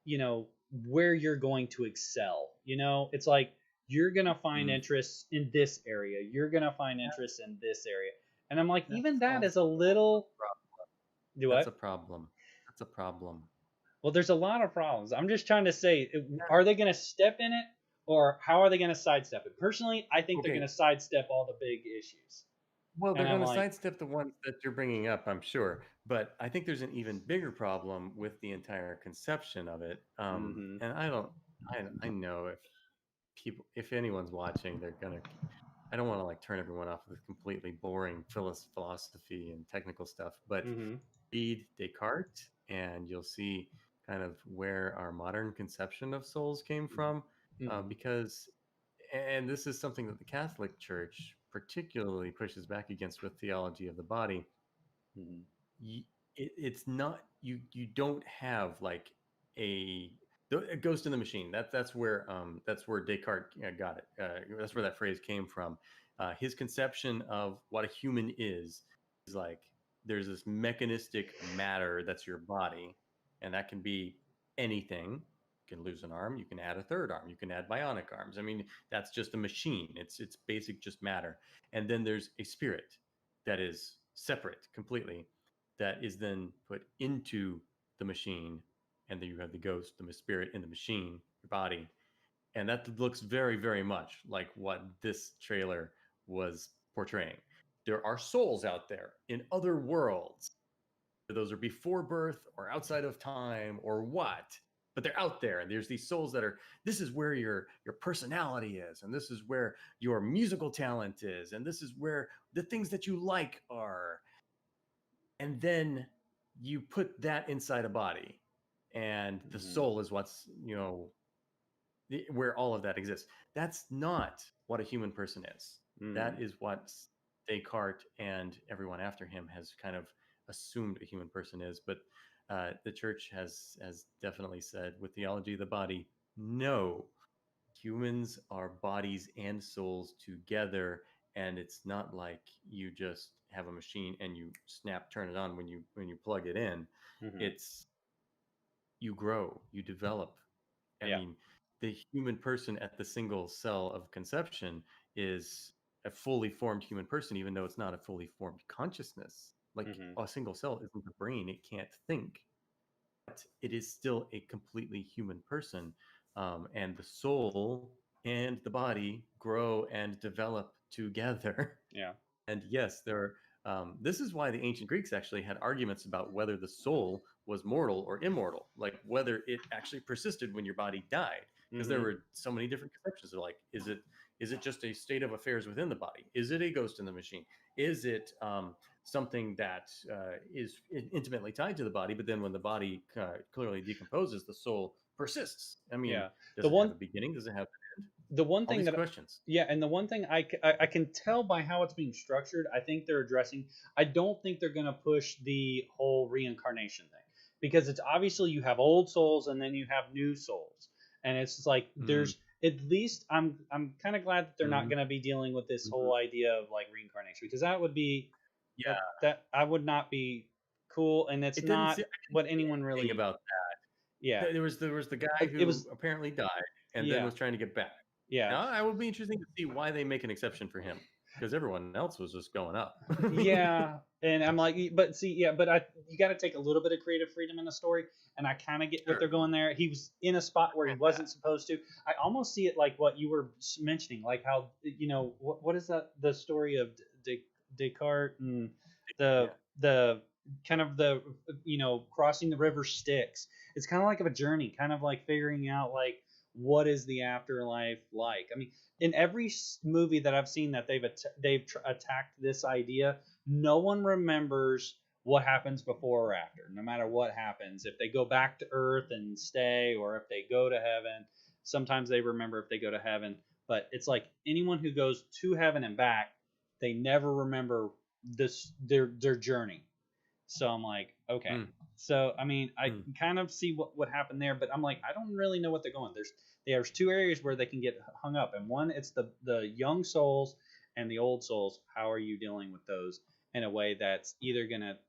you know, where you're going to excel. It's like you're gonna find mm, interests in this area. You're gonna find interests in this area. And I'm like, even that's that is a also little a problem. do That's a what? problem. That's a problem. Well, there's a lot of problems. I'm just trying to say, are they going to step in it, or how are they going to sidestep it? Personally, I think they're going Okay. to sidestep all the big issues. Well, And they're I'm going to like, sidestep the ones that you're bringing up, I'm sure. But I think there's an even bigger problem with the entire conception of it. mm-hmm, And I know if anyone's watching, they're gonna. I don't want to like turn everyone off with completely boring philosophy and technical stuff, but mm-hmm, read Descartes, and you'll see kind of where our modern conception of souls came from, mm-hmm, because and this is something that the Catholic Church particularly pushes back against with theology of the body. mm-hmm, It's not you don't have like a a ghost in the machine. That's where Descartes got it. That's where that phrase came from. His conception of what a human is like there's this mechanistic matter that's your body, and that can be anything. You can lose an arm, you can add a third arm, you can add bionic arms. I mean, that's just a machine. It's basic just matter. And then there's a spirit that is separate completely, that is then put into the machine, and then you have the ghost, the spirit in the machine, your body, and that looks very, very much like what this trailer was portraying. There are souls out there in other worlds. Those are before birth or outside of time or what, but they're out there. And there's these souls that are. This is where your personality is, and this is where your musical talent is, and this is where the things that you like are. And then you put that inside a body, and the mm-hmm, soul is what's where all of that exists. That's not what a human person is. mm-hmm. That is what Descartes and everyone after him has kind of assumed a human person is. But the church has definitely said with theology of the body, no, humans are bodies and souls together, and it's not like you just have a machine and you turn it on when you plug it in. Mm-hmm. It's you grow, you develop. I Yeah. mean, the human person at the single cell of conception is a fully formed human person, even though it's not a fully formed consciousness. Like Mm-hmm. a single cell isn't the brain, it can't think. But it is still a completely human person. And the soul and the body grow and develop together. Yeah. And yes, this is why the ancient Greeks actually had arguments about whether the soul was mortal or immortal, like whether it actually persisted when your body died. because there Mhm. were so many different conceptions of like, is it just a state of affairs within the body? Is it a ghost in the machine? Is it something that is intimately tied to the body, but then when the body clearly decomposes, the soul persists? I mean, Yeah. does The it have one a beginning? Does it have the one all thing these that questions? Yeah, and the one thing I can tell by how it's being structured, I think they're addressing. I don't think they're going to push the whole reincarnation thing because it's obviously you have old souls and then you have new souls, and it's just like Mm, there's at least I'm kind of glad that they're not mhm, going to be dealing with this mhm. whole idea of like reincarnation because that would be Yeah, that I would not be cool, and it's it didn't. not See, I didn't what see anyone anything really. about Yeah, there was the guy it who was. apparently died and then Yeah, was trying to get back. yeah. Now, it would be interesting to see why they make an exception for him because everyone else was just going up. Yeah, and I'm like, but see, yeah, but you got to take a little bit of creative freedom in the story, and I kind of get what they're Sure. going there. He was in a spot where he wasn't supposed to. I almost see it like what you were mentioning, like how what is that the story of Descartes and the Yeah. the kind of the crossing the river Styx. It's kind of like of a journey, kind of like figuring out like what is the afterlife like. I mean, in every movie that I've seen that they've attacked this idea, no one remembers what happens before or after. No matter what happens, if they go back to Earth and stay, or if they go to heaven, sometimes they remember if they go to heaven. But it's like anyone who goes to heaven and back, they never remember their journey. So I'm like, okay. Mm, So I mean, I mm. can kind of see what happened there, but I'm like, I don't really know what they're going. There's two areas where they can get hung up, and one it's the young souls and the old souls. How are you dealing with those in a way that's either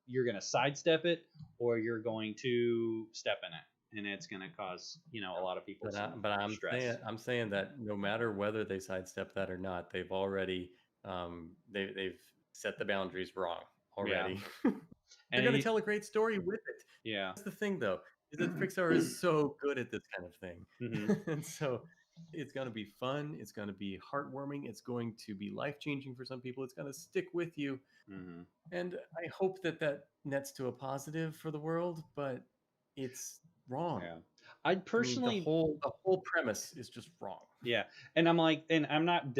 you're gonna sidestep it or you're going to step in it, and it's gonna cause a lot of people some But stress. I'm saying that no matter whether they sidestep that or not, they've already they've set the boundaries wrong Yeah, already. They're and gonna tell a great story with it. yeah. That's the thing, though, is that Pixar is so good at this kind of thing, Hmm. and so it's gonna be fun. It's gonna be heartwarming. It's going to be life changing for some people. It's gonna stick with you, Hmm. and I hope that that nets to a positive for the world. But it's wrong. Yeah, I'd I mean, personally. the whole premise is just wrong. Yeah, and I'm like, and I'm not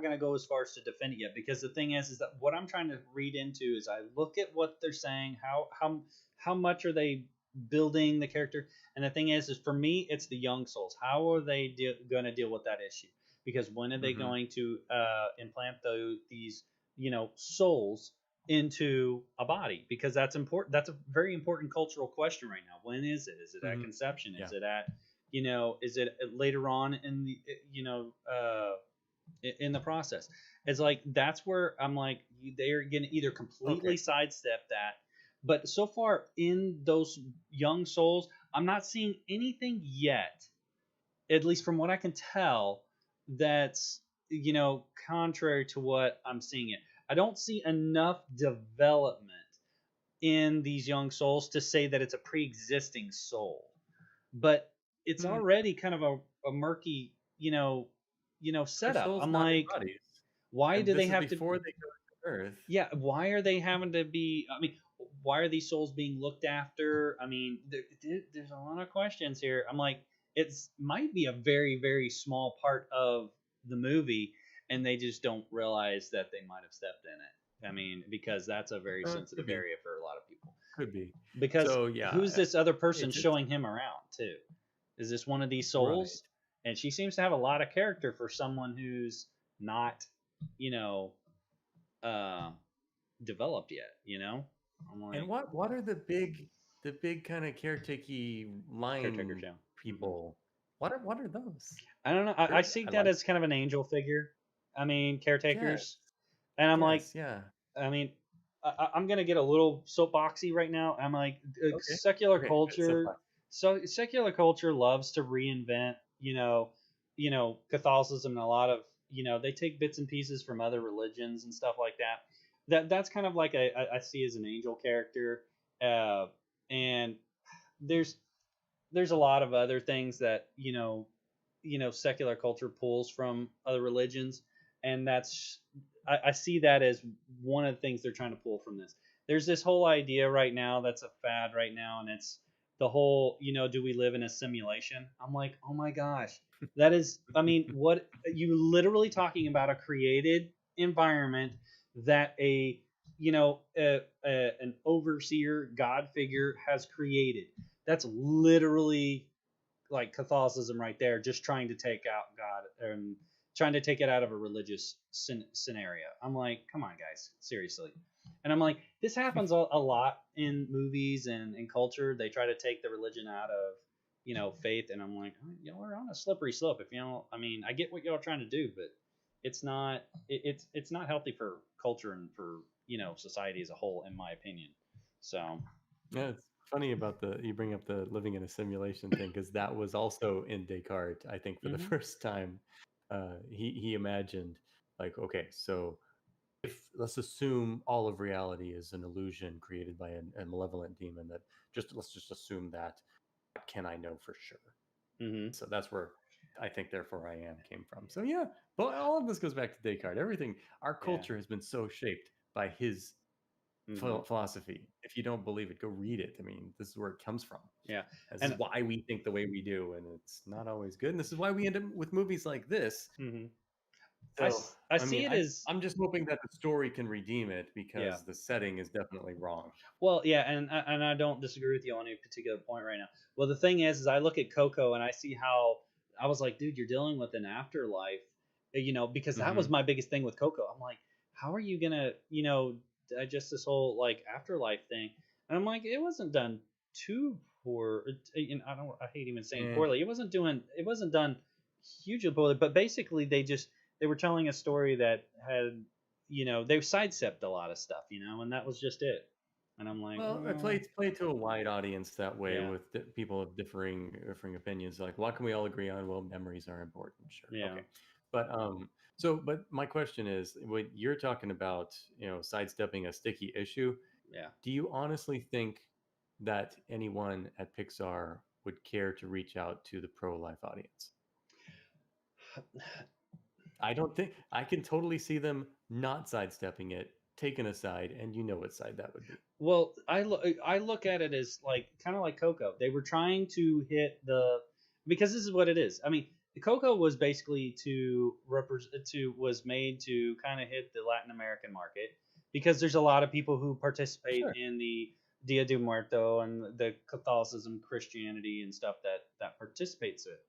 gonna go as far as to defend it yet because the thing is that what I'm trying to read into is I look at what they're saying, how much are they building the character, and the thing is for me it's the young souls. How are they gonna deal with that issue? Because when are they Hmm. going to implant these souls into a body? Because that's important. That's a very important cultural question right now. When is it? Is it at Hmm. conception? Yeah. Is it at is it later on in the in the process? It's like that's where I'm like they're gonna either Okay. completely sidestep that, but so far in those young souls I'm not seeing anything yet, at least from what I can tell, that's contrary to what I'm seeing it. I don't see enough development in these young souls to say that it's a pre-existing soul, but it's Mm, already kind of a murky, their setup. souls I'm not in like, bodies, why and do they this is have to? before they go to Earth. Yeah, why are they having to be? I mean, why are these souls being looked after? I mean, there's a lot of questions here. I'm like, it's might be a very very small part of the movie, and they just don't realize that they might have stepped in it. I mean, because that's a very Could sensitive be, area for a lot of people. could be. Because So yeah, who's this other person it's showing him around too? Is this one of these right. souls? And she seems to have a lot of character for someone who's not, you know, uh, developed yet. I'm And like what are the big kind of caretaky caretaker lion show. Hmm. people? What are those? I don't know. I They're, see I that like. as kind of an angel figure. I mean, Yes, caretakers, and I'm like, yes, yeah. I mean, I'm gonna get a little soapboxy right now. I'm like, Okay, secular okay, good. So culture. far. So secular culture loves to reinvent, Catholicism and a lot of, they take bits and pieces from other religions and stuff like that. That's kind of like I see as an angel character, and there's there's a lot of other things that secular culture pulls from other religions, and I see that as one of the things they're trying to pull from this. There's this whole idea right now that's a fad right now, and it's the whole, do we live in a simulation? I'm like, oh my gosh, that is, I mean, what you literally talking about a created environment that an overseer, God figure has created. That's literally like Catholicism right there, just trying to take out God and trying to take it out of a religious scenario. I'm like, come on, guys, seriously. And I'm like, this happens a lot in movies and in culture. They try to take the religion out of, faith, and I'm like, we're on a slippery slope. If I mean, I get what y'all are trying to do, but it's not, it's not healthy for culture and for society as a whole, in my opinion. So Yeah, it's funny about you bring up the living in a simulation thing, because that was also in Descartes, I think, for the first time. He imagined, like, okay, so if let's assume all of reality is an illusion created by a malevolent demon, that let's just assume that, what can I know for sure? So that's where I think Therefore I Am came from. So yeah, but all of this goes back to Descartes. Everything, our culture has been so shaped by his philosophy. If you don't believe it, go read it. I mean, this is where it comes from. Yeah, this is why we think the way we do, and it's not always good. And this is why we end up with movies like this. So I see it as, I'm just hoping that the story can redeem it, because the setting is definitely wrong. well, yeah, and I don't disagree with you on any particular point right now. Well, the thing is I look at Coco and I see how, I was like, dude, you're dealing with an afterlife, because that was my biggest thing with Coco. I'm like, how are you gonna, digest this whole like afterlife thing? And I'm like, it wasn't done too poor. I hate even saying poorly. It wasn't done hugely poorly, but basically they were telling a story that had, they sidestepped a lot of stuff, and that was just it. And I'm like, well, it played to a wide audience that way, with people of differing opinions. Like, what can we all agree on? Well, memories are important, sure. Yeah. Okay. But but my question is, when you're talking about, sidestepping a sticky issue, do you honestly think that anyone at Pixar would care to reach out to the pro-life audience? I don't think, I can totally see them not sidestepping it, taken aside, and you know what side that would be. Well, I look at it as like kind of like Coco. They were trying to hit because this is what it is. I mean, Coco was basically was made to kind of hit the Latin American market, because there's a lot of people who participate in the Dia de Muerto and the Catholicism, Christianity, and stuff that participates in it.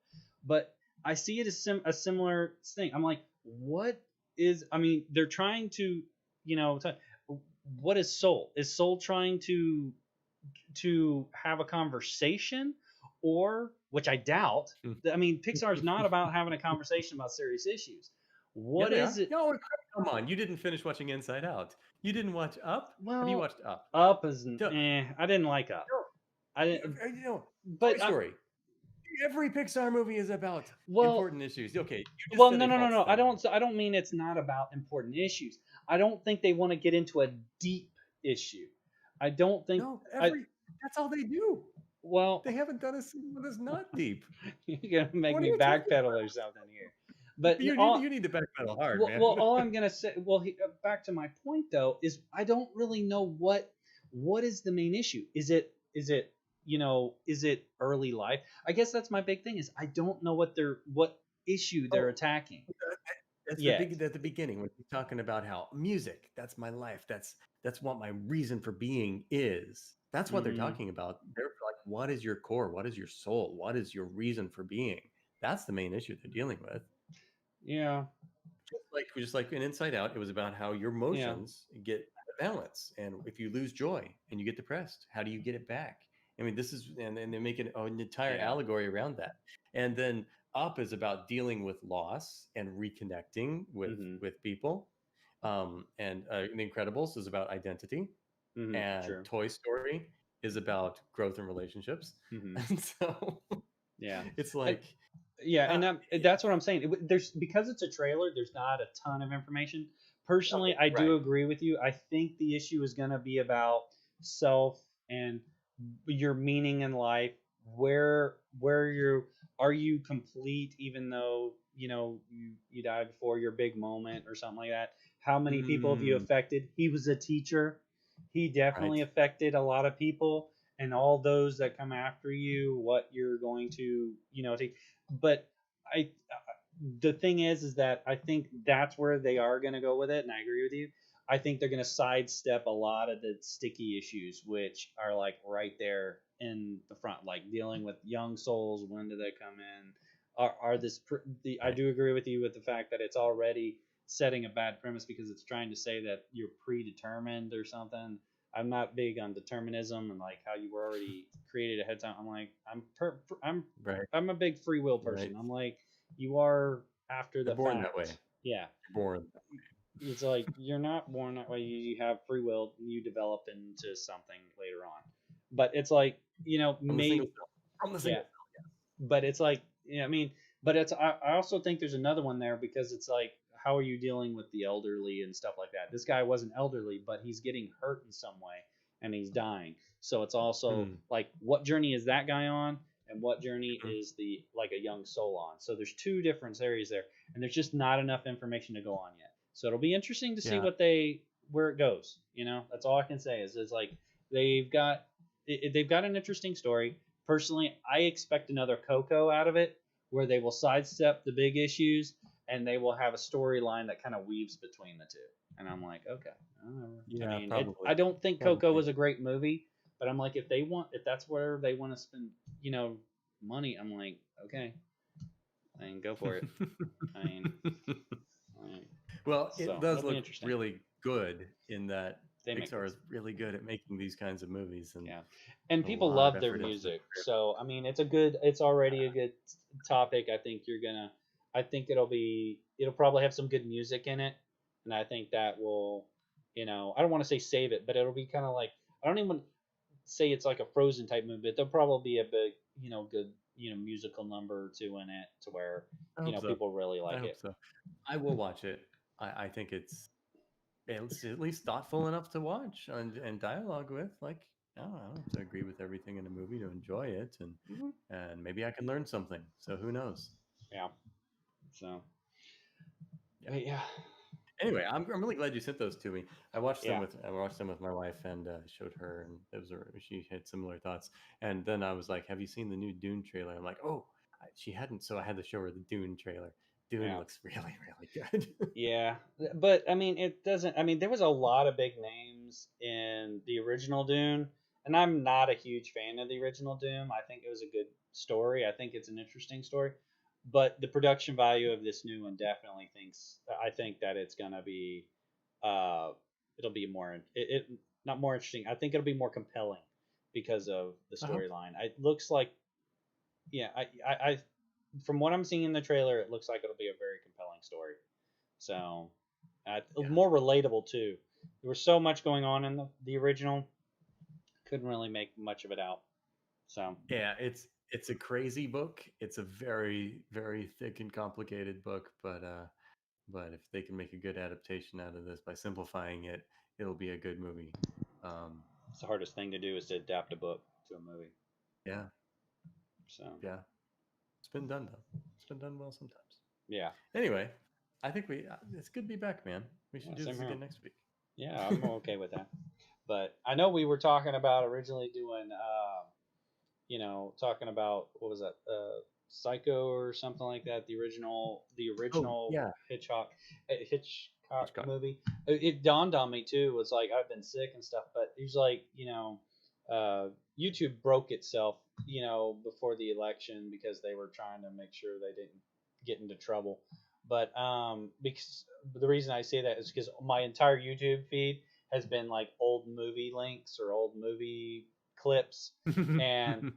But I see it as a similar thing. I'm like, they're trying to, what is Soul? Is Soul trying to have a conversation, or, which I doubt. I mean, Pixar's not about having a conversation about serious issues. What is it? No, come on. You didn't finish watching Inside Out. You didn't watch Up? Well, have you watched Up? Up is I didn't like Up. I didn't. But Toy Story. Every Pixar movie is about important issues. Okay. Well, no. I don't mean it's not about important issues. I don't think they want to get into a deep issue. I don't think. No, that's all they do. Well, they haven't done a scene that's not deep. You're gonna make me backpedal or something here. But you need to backpedal hard, man. Well, all I'm gonna say, back to my point though, is I don't really know what is the main issue. Is it early life? I guess that's my big thing, is I don't know what issue they're attacking. At the beginning, when you're talking about how music, that's my life, that's what my reason for being is. That's what they're talking about. They're like, what is your core? What is your soul? What is your reason for being? That's the main issue they're dealing with. Yeah. Just like in Inside Out, it was about how your emotions get out of balance. And if you lose joy and you get depressed, how do you get it back? I mean, this is, and they make it an entire allegory around that. And then Up is about dealing with loss and reconnecting with people. And The Incredibles is about identity. And Toy Story is about growth and relationships. And so it's like, and that's what I'm saying. Because it's a trailer, there's not a ton of information. Personally, I do agree with you. I think the issue is going to be about self and your meaning in life. Where are you complete, even though you died before your big moment or something like that? How many people have you affected? He was a teacher. He definitely affected a lot of people, and all those that come after you, what you're going to, take. But I, the thing is that I think that's where they are going to go with it, and I agree with you. I think they're going to sidestep a lot of the sticky issues, which are like right there in the front, like dealing with young souls. When do they come in? Are I Right. do agree with you with the fact that it's already setting a bad premise because it's trying to say that you're predetermined or something. I'm not big on determinism and like how you were already created ahead of time. I'm like Right. I'm a big free will Right. person. I'm like you are after You're the born that way. fact. Yeah, You're born. it's like you're not born that way. You have free will. You develop into something later on. But it's like From the single maybe cell. From the yeah. single But it's like I mean, but it's I also think there's another one there because it's like how are you dealing with the elderly and stuff like that? This guy wasn't elderly, but he's getting hurt in some way and he's dying. So it's also Mm. like what journey is that guy on and what journey Mhm. is the like a young soul on. So there's two different areas there and there's just not enough information to go on yet. So it'll be interesting to see Yeah. where it goes. That's all I can say is it's like they've got they've got an interesting story. Personally, I expect another Coco out of it, where they will sidestep the big issues and they will have a storyline that kind of weaves between the two. And I'm like, okay, Yeah, I mean, probably. I don't think Coco Probably. was a great movie, but I'm like, if that's where they want to spend, money, I'm like, okay, I mean, go for it. I mean, Well, so it does it'll be look interesting. really good in that They make Pixar good is really good at making these kinds of movies, and Yeah, and a people lot love of their effort into the music. script. So I mean, it's already a good topic. I think it'll probably have some good music in it, and I think that will, I don't want to say save it, but it'll be kind of like I don't even say it's like a Frozen type movie, but there'll probably be a big, good, musical number or two in it to where, I hope so. people really I like hope it. so. I will watch it. I think it's at least thoughtful enough to watch and dialogue with. Like, I don't have to agree with everything in a movie to enjoy it, and maybe I can learn something. So who knows? Yeah. So, Yeah. but yeah, Anyway, I'm really glad you sent those to me. I watched yeah. them with my wife and showed her, and she had similar thoughts. And then I was like, "Have you seen the new Dune trailer?" I'm like, "Oh, she hadn't." So I had to show her the Dune trailer. Dune Yeah. looks really, really good. Yeah, but I mean, it doesn't. I mean, there was a lot of big names in the original Dune, and I'm not a huge fan of the original Doom. I think it was a good story. I think it's an interesting story, but the production value of this new one definitely thinks. I think that it's gonna be, uh, it'll be more. It not more interesting. I think it'll be more compelling because of the I hope so. storyline. It looks like, yeah, I from what I'm seeing in the trailer, it looks like it'll be a very compelling story. So, Yeah. more relatable too. There was so much going on in the original, couldn't really make much of it out. So, Yeah, it's a crazy book. It's a very, very thick and complicated book, but if they can make a good adaptation out of this by simplifying it, it'll be a good movie. Um, it's the hardest thing to do is to adapt a book to a movie. yeah, So, yeah, it's been done though. It's been done well sometimes. yeah, Anyway, I think it's good to be back, man. We should Yeah, do same this here. again next week. Yeah, I'm okay with that. But I know we were talking about originally doing, talking about what was that, Psycho or something like that. The original yeah. Hitchcock Hitchcock. movie. It dawned on me too. It's like I've been sick and stuff, but he's like, YouTube broke itself, before the election because they were trying to make sure they didn't get into trouble. But because the reason I say that is because my entire YouTube feed has been like old movie links or old movie clips, and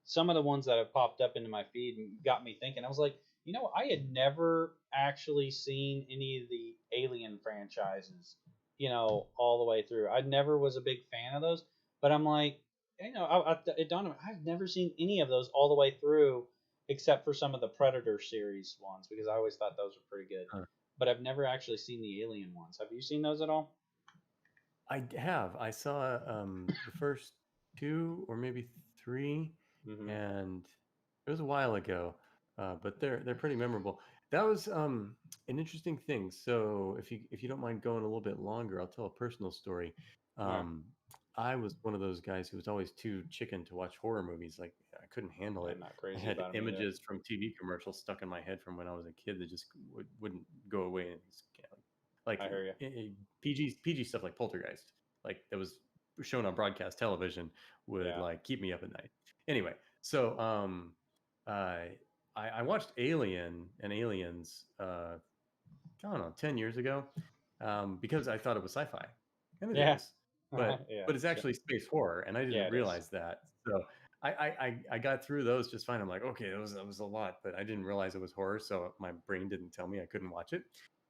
some of the ones that have popped up into my feed got me thinking. I was like, I had never actually seen any of the Alien franchises, all the way through. I never was a big fan of those, but I'm like, it dawned on me, I've never seen any of those all the way through, except for some of the Predator series ones because I always thought those were pretty good. Huh. But I've never actually seen the Alien ones. Have you seen those at all? I have. I saw the first two or maybe three, Mm-hmm. and it was a while ago, but they're pretty memorable. That was an interesting thing. So if you don't mind going a little bit longer, I'll tell a personal story. All right. I was one of those guys who was always too chicken to watch horror movies. Like I couldn't handle it. I'm not I crazy had about 'em either. images from TV commercials stuck in my head from when I was a kid that just wouldn't go away. And like I hear you. PG stuff like Poltergeist, like that was shown on broadcast television, would Yeah. like keep me up at night. Anyway, so I watched Alien and Aliens, I don't know, 10 years ago, because I thought it was sci-fi, and it Yeah. is, but Yeah. but it's actually space horror, and I Yeah, didn't it is. realize that. So I got through those just fine. I'm like, okay, that was a lot, but I didn't realize it was horror, so my brain didn't tell me I couldn't watch it.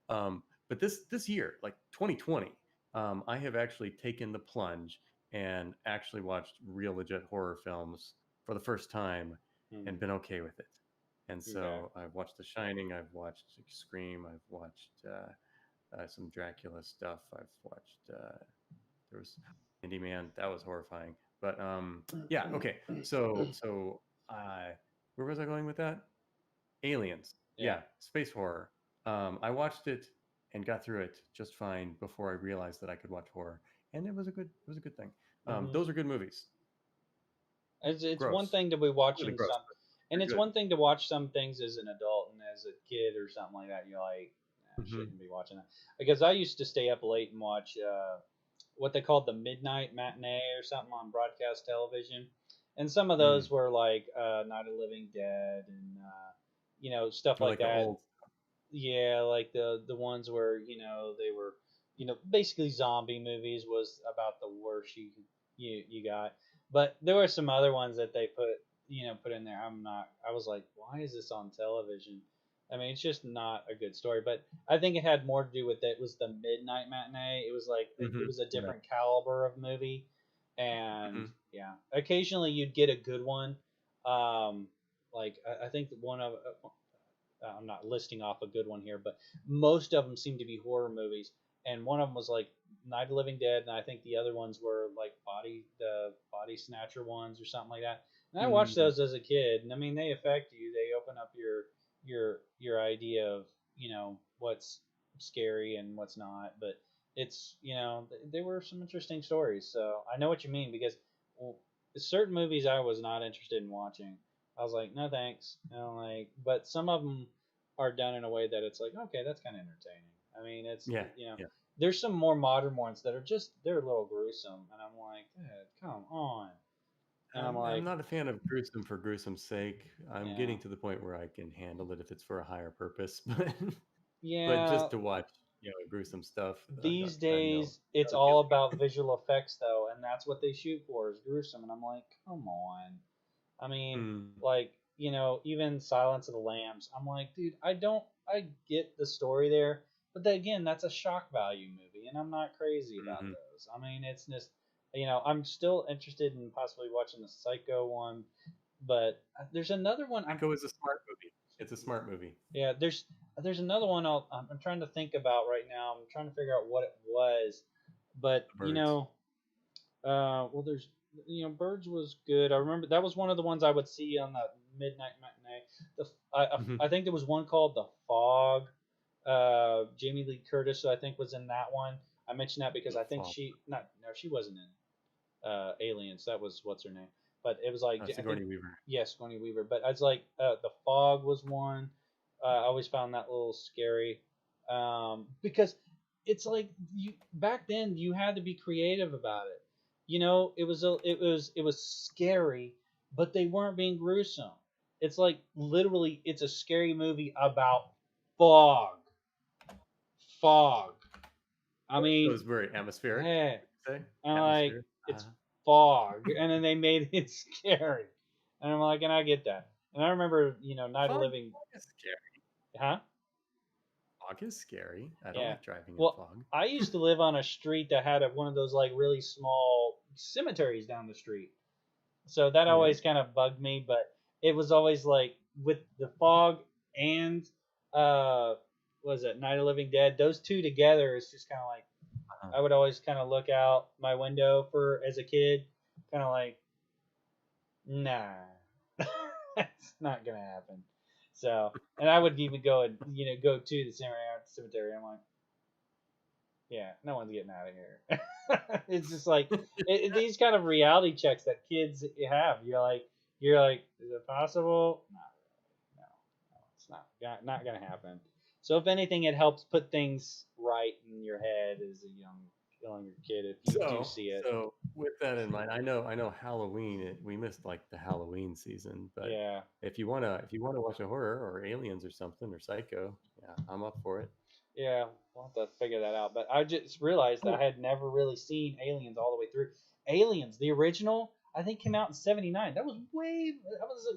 But this year, like 2020, I have actually taken the plunge and actually watched real legit horror films for the first time Mm, and been okay with it. And okay. so I've watched The Shining, I've watched Scream, I've watched some Dracula stuff. I've watched there was Candyman, that was horrifying. But yeah, okay. So where was I going with that? Aliens, Yeah. yeah, space horror. I watched it and got through it just fine before I realized that I could watch horror, and it was a good thing. Mhm. Those are good movies. It's one Gross, thing to be watching really gross, some, but and they're it's good. one thing to watch some things as an adult, and as a kid or something like that, you're like, I Hmm. shouldn't be watching that. Because I used to stay up late and watch what they called the midnight matinee or something on broadcast television, and some of Mm. those were like Night of the Living Dead and stuff Or like like the that. old. Yeah, like the ones where they were basically zombie movies was about the worst you got. But there were some other ones that they put in there. I was like, why is this on television? I mean, it's just not a good story. But I think it had more to do with it was the midnight matinee. It was like it was a Yeah. different caliber of movie, and Hmm. yeah, occasionally you'd get a good one. Like I think that one of I'm not listing off a good one here, but most of them seem to be horror movies. And one of them was like Night of the Living Dead, and I think the other ones were like the body snatcher ones or something like that. And I watched Mm. those as a kid, and I mean they affect you. They open up your idea of what's scary and what's not. But it's they were some interesting stories. So I know what you mean because well, certain movies I was not interested in watching. I was like, no thanks. But some of them are done in a way that it's like, okay, that's kind of entertaining. I mean, Yeah, yeah. there's some more modern ones that are they're a little gruesome, and I'm like, come on. And I'm I'm like, not a fan of gruesome for gruesome's sake. I'm yeah, getting to the point where I can handle it if it's for a higher purpose, but yeah. just to watch, gruesome stuff, These no, days, it's not appealing. all about visual effects, though, and that's what they shoot for is gruesome. And I'm like, come on. I mean, Mm. like, even Silence of the Lambs. I'm like, dude, I get the story there, but then again, that's a shock value movie, and I'm not crazy about Hmm. those. I mean, it's just, I'm still interested in possibly watching the Psycho one, but there's another one. Psycho is a smart movie. It's a smart movie. Yeah, there's another one I'm trying to think about right now. I'm trying to figure out what it was, but The Birds. well, there's Birds was good. I remember that was one of the ones I would see on the midnight matinee. Hmm. I think there was one called The Fog. Jamie Lee Curtis, I think, was in that one. I mentioned that because The I think Fog. she wasn't in Aliens. That was what's her name. But it was like I think, Sigourney Weaver. yes, Sigourney Weaver. But I was like The Fog was one. I always found that a little scary because it's like back then you had to be creative about it. It was scary, but they weren't being gruesome. It's like literally, it's a scary movie about fog. Fog. I It mean, was very atmospheric. yeah. Say I'm like, atmospheric. it's fog, and then they made it scary, and I'm like, and I get that. And I remember, Night of Fog, Living, fog is scary. huh? Fog is scary. I don't Yeah. like driving in Well, fog. I used to live on a street that had one of those like really small cemeteries down the street. So that Yeah. always kind of bugged me, but it was always like with the fog and was it Night of the Living Dead? Those two together is just kind of like Uh-huh. I would always kind of look out my window for as a kid, kind of like, nah, that's not gonna happen. So, and I would even go and go to the cemetery. I'm like, Yeah, no one's getting out of here. It's just like these kind of reality checks that kids have. You're like, is it possible? No, no, it's not gonna happen. So if anything, it helps put things right in your head as a younger kid if you do see it. So with that in mind, I know Halloween. We missed like the Halloween season, but Yeah. if you wanna watch a horror or Aliens or something or Psycho, yeah, I'm up for it. Yeah, we'll have to figure that out. But I just realized that I had never really seen Aliens all the way through. Aliens, the original, I think came out in '79.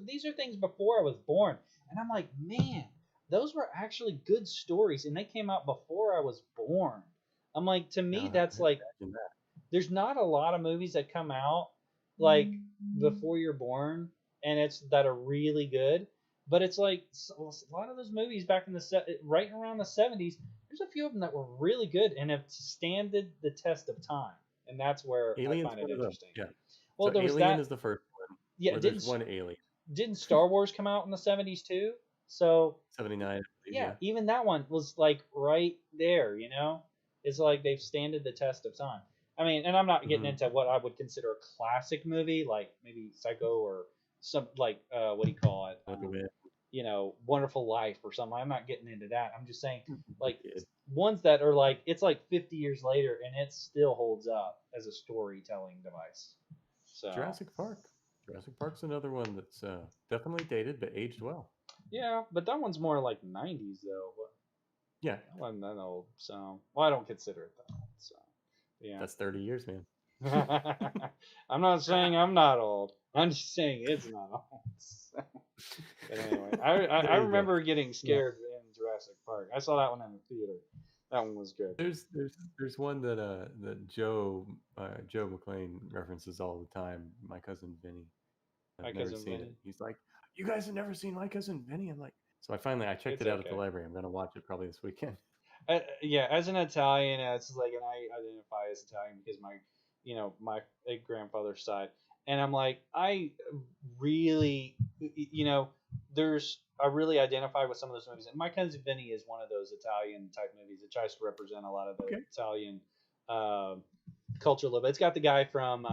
These are things before I was born. And I'm like, man, those were actually good stories, and they came out before I was born. I'm like, to me, that's like, Imagine that. there's not a lot of movies that come out like before you're born, and that are really good. But it's like a lot of those movies back in right around the '70s. There's a few of them that were really good and have standed the test of time, and that's where Aliens I find it one of them. interesting. Yeah. Well, So there was Alien that. is the first one. Yeah, Where there's one alien. didn't Star Wars come out in the '70s too? So 79. I believe, yeah, even that one was like right there. It's like they've standed the test of time. I mean, and I'm not getting into what I would consider a classic movie, like maybe Psycho or some what do you call it? Wonderful Life or something. I'm not getting into that. I'm just saying, like, ones that are like, it's like 50 years later and it still holds up as a storytelling device. So Jurassic Park. Jurassic Park's another one that's definitely dated but aged well. yeah, but that one's more like 90s though. But Yeah, that wasn't that old, so I don't consider it that old. So yeah, that's 30 years, man. I'm not saying I'm not old. I'm just saying it's not old. But anyway, I remember getting scared in Jurassic Park. I saw that one in the theater. That one was good. There's one that Joe McClane references all the time. My Cousin Vinny. I've never seen it. He's like, you guys have never seen My Cousin Vinny? I'm like, so I checked it out at the library. I'm gonna watch it probably this weekend. Yeah, as an Italian, it's like, and I identify as Italian because my grandfather's side, and I'm like, I really, I really identify with some of those movies, and My Cousin Vinny is one of those Italian type movies that tries to represent a lot of the Italian culture a little bit. It's got the guy from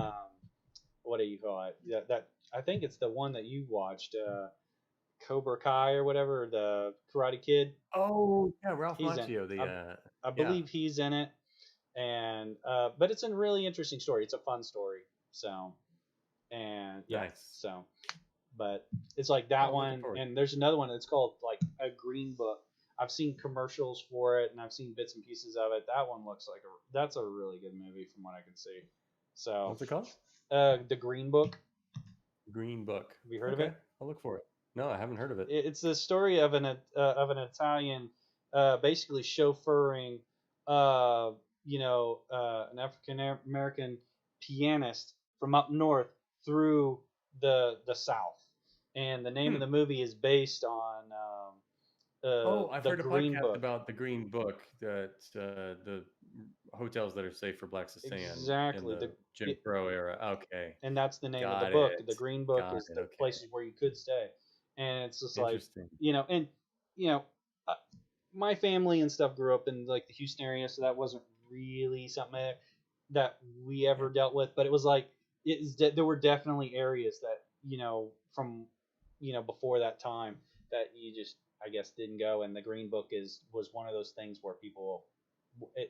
what do you call it? Yeah, that I think it's the one that you watched. Cobra Kai or whatever, the Karate Kid. Oh yeah, Ralph Macchio. I believe he's in it, and but it's a really interesting story. It's a fun story. So, and yeah, nice. So, but it's like that one, and there's another one that's called like a Green Book. I've seen commercials for it, and I've seen bits and pieces of it. That one looks like that's a really good movie from what I can see. So, what's it called? The Green Book. Green Book. Have you heard of it? I'll look for it. No, I haven't heard of it. It's the story of an Italian, basically chauffeuring, an African American pianist from up north through the South, and the name of the movie is based on. I've heard a podcast about the Green Book, that the hotels that are safe for blacks to stay exactly in the Jim Crow era. Okay, and that's the name of the book. The Green Book is the places where you could stay. And it's just like, my family and stuff grew up in like the Houston area, so that wasn't really something that we ever dealt with. But it was like, there were definitely areas that, from, before that time that you just, I guess, didn't go. And the Green Book was one of those things where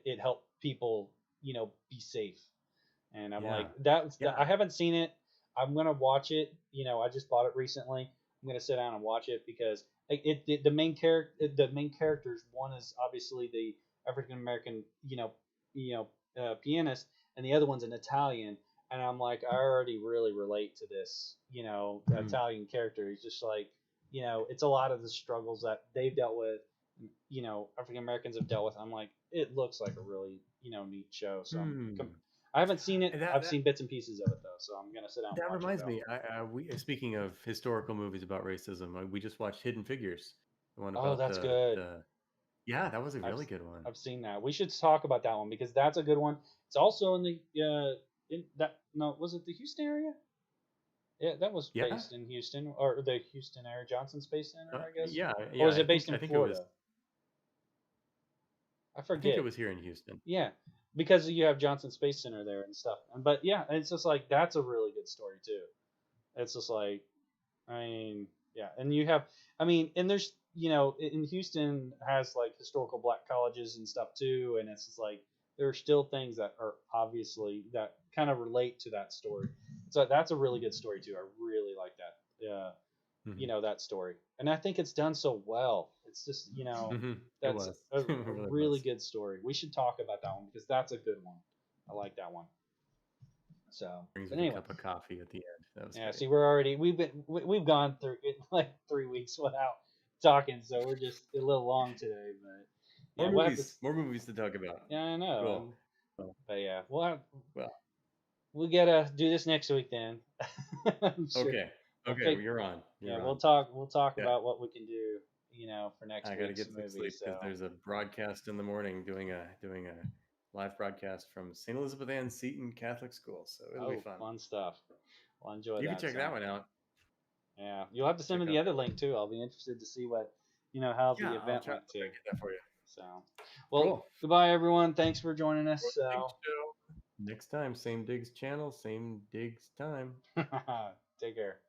it helped people, be safe. And I'm like, I haven't seen it. I'm going to watch it. I just bought it recently. I'm gonna sit down and watch it because the main characters. One is obviously the African American, pianist, and the other one's an Italian. And I'm like, I already really relate to this, Italian character. He's just like, it's a lot of the struggles that they've dealt with, African Americans have dealt with. I'm like, it looks like a really, neat show. So I haven't seen it. I've seen bits and pieces of it though, so I'm gonna sit down. That reminds me. We speaking of historical movies about racism, we just watched Hidden Figures. That's good. Yeah, that was a really good one. I've seen that. We should talk about that one because that's a good one. It's also in the was it the Houston area? Yeah, that was based in Houston, or the Houston Air Johnson Space Center, I guess. Yeah. Or was it based in Florida? I I forget. think it was here in Houston. Yeah, because you have Johnson Space Center there and stuff. But yeah, it's just like that's a really good story too. It's just like, I mean, yeah, and you have, I mean, and there's, in Houston has like historical black colleges and stuff too, and it's just like there are still things that are obviously that kind of relate to that story. So that's a really good story too. I really like that. Yeah, Mhm. that story, and I think it's done so well. It's just, Mhm. It that's was. a It really really was. good story. We should talk about that one because that's a good one. I like that one. So, Brings but with a anyway, cup of coffee at the end. That was yeah. great. See, we've gone through it like 3 weeks without talking, so we're just a little long today. But yeah, More we'll have to. movies. More movies to talk about. Yeah, I know. Cool. Well, But yeah, well, we gotta do this next week then. I'm sure. okay. We'll Okay, pick, well, you're on. yeah, You're we'll on. talk. We'll talk Yeah. about what we can do, for next I got to week's get some movie. sleep So because there's a broadcast in the morning doing a live broadcast from St. Elizabeth Ann Seton Catholic School. So it'll be fun. stuff. We'll enjoy You that. can check that one out. Yeah, you'll have to send me Check the out. other link too. I'll be interested to see what, how the Yeah, I'll event try went to too. get that for you. So, well, Cool. goodbye everyone. Thanks for joining us. Thanks, So, Joe. Next time, same Diggs channel, same Diggs time. take care.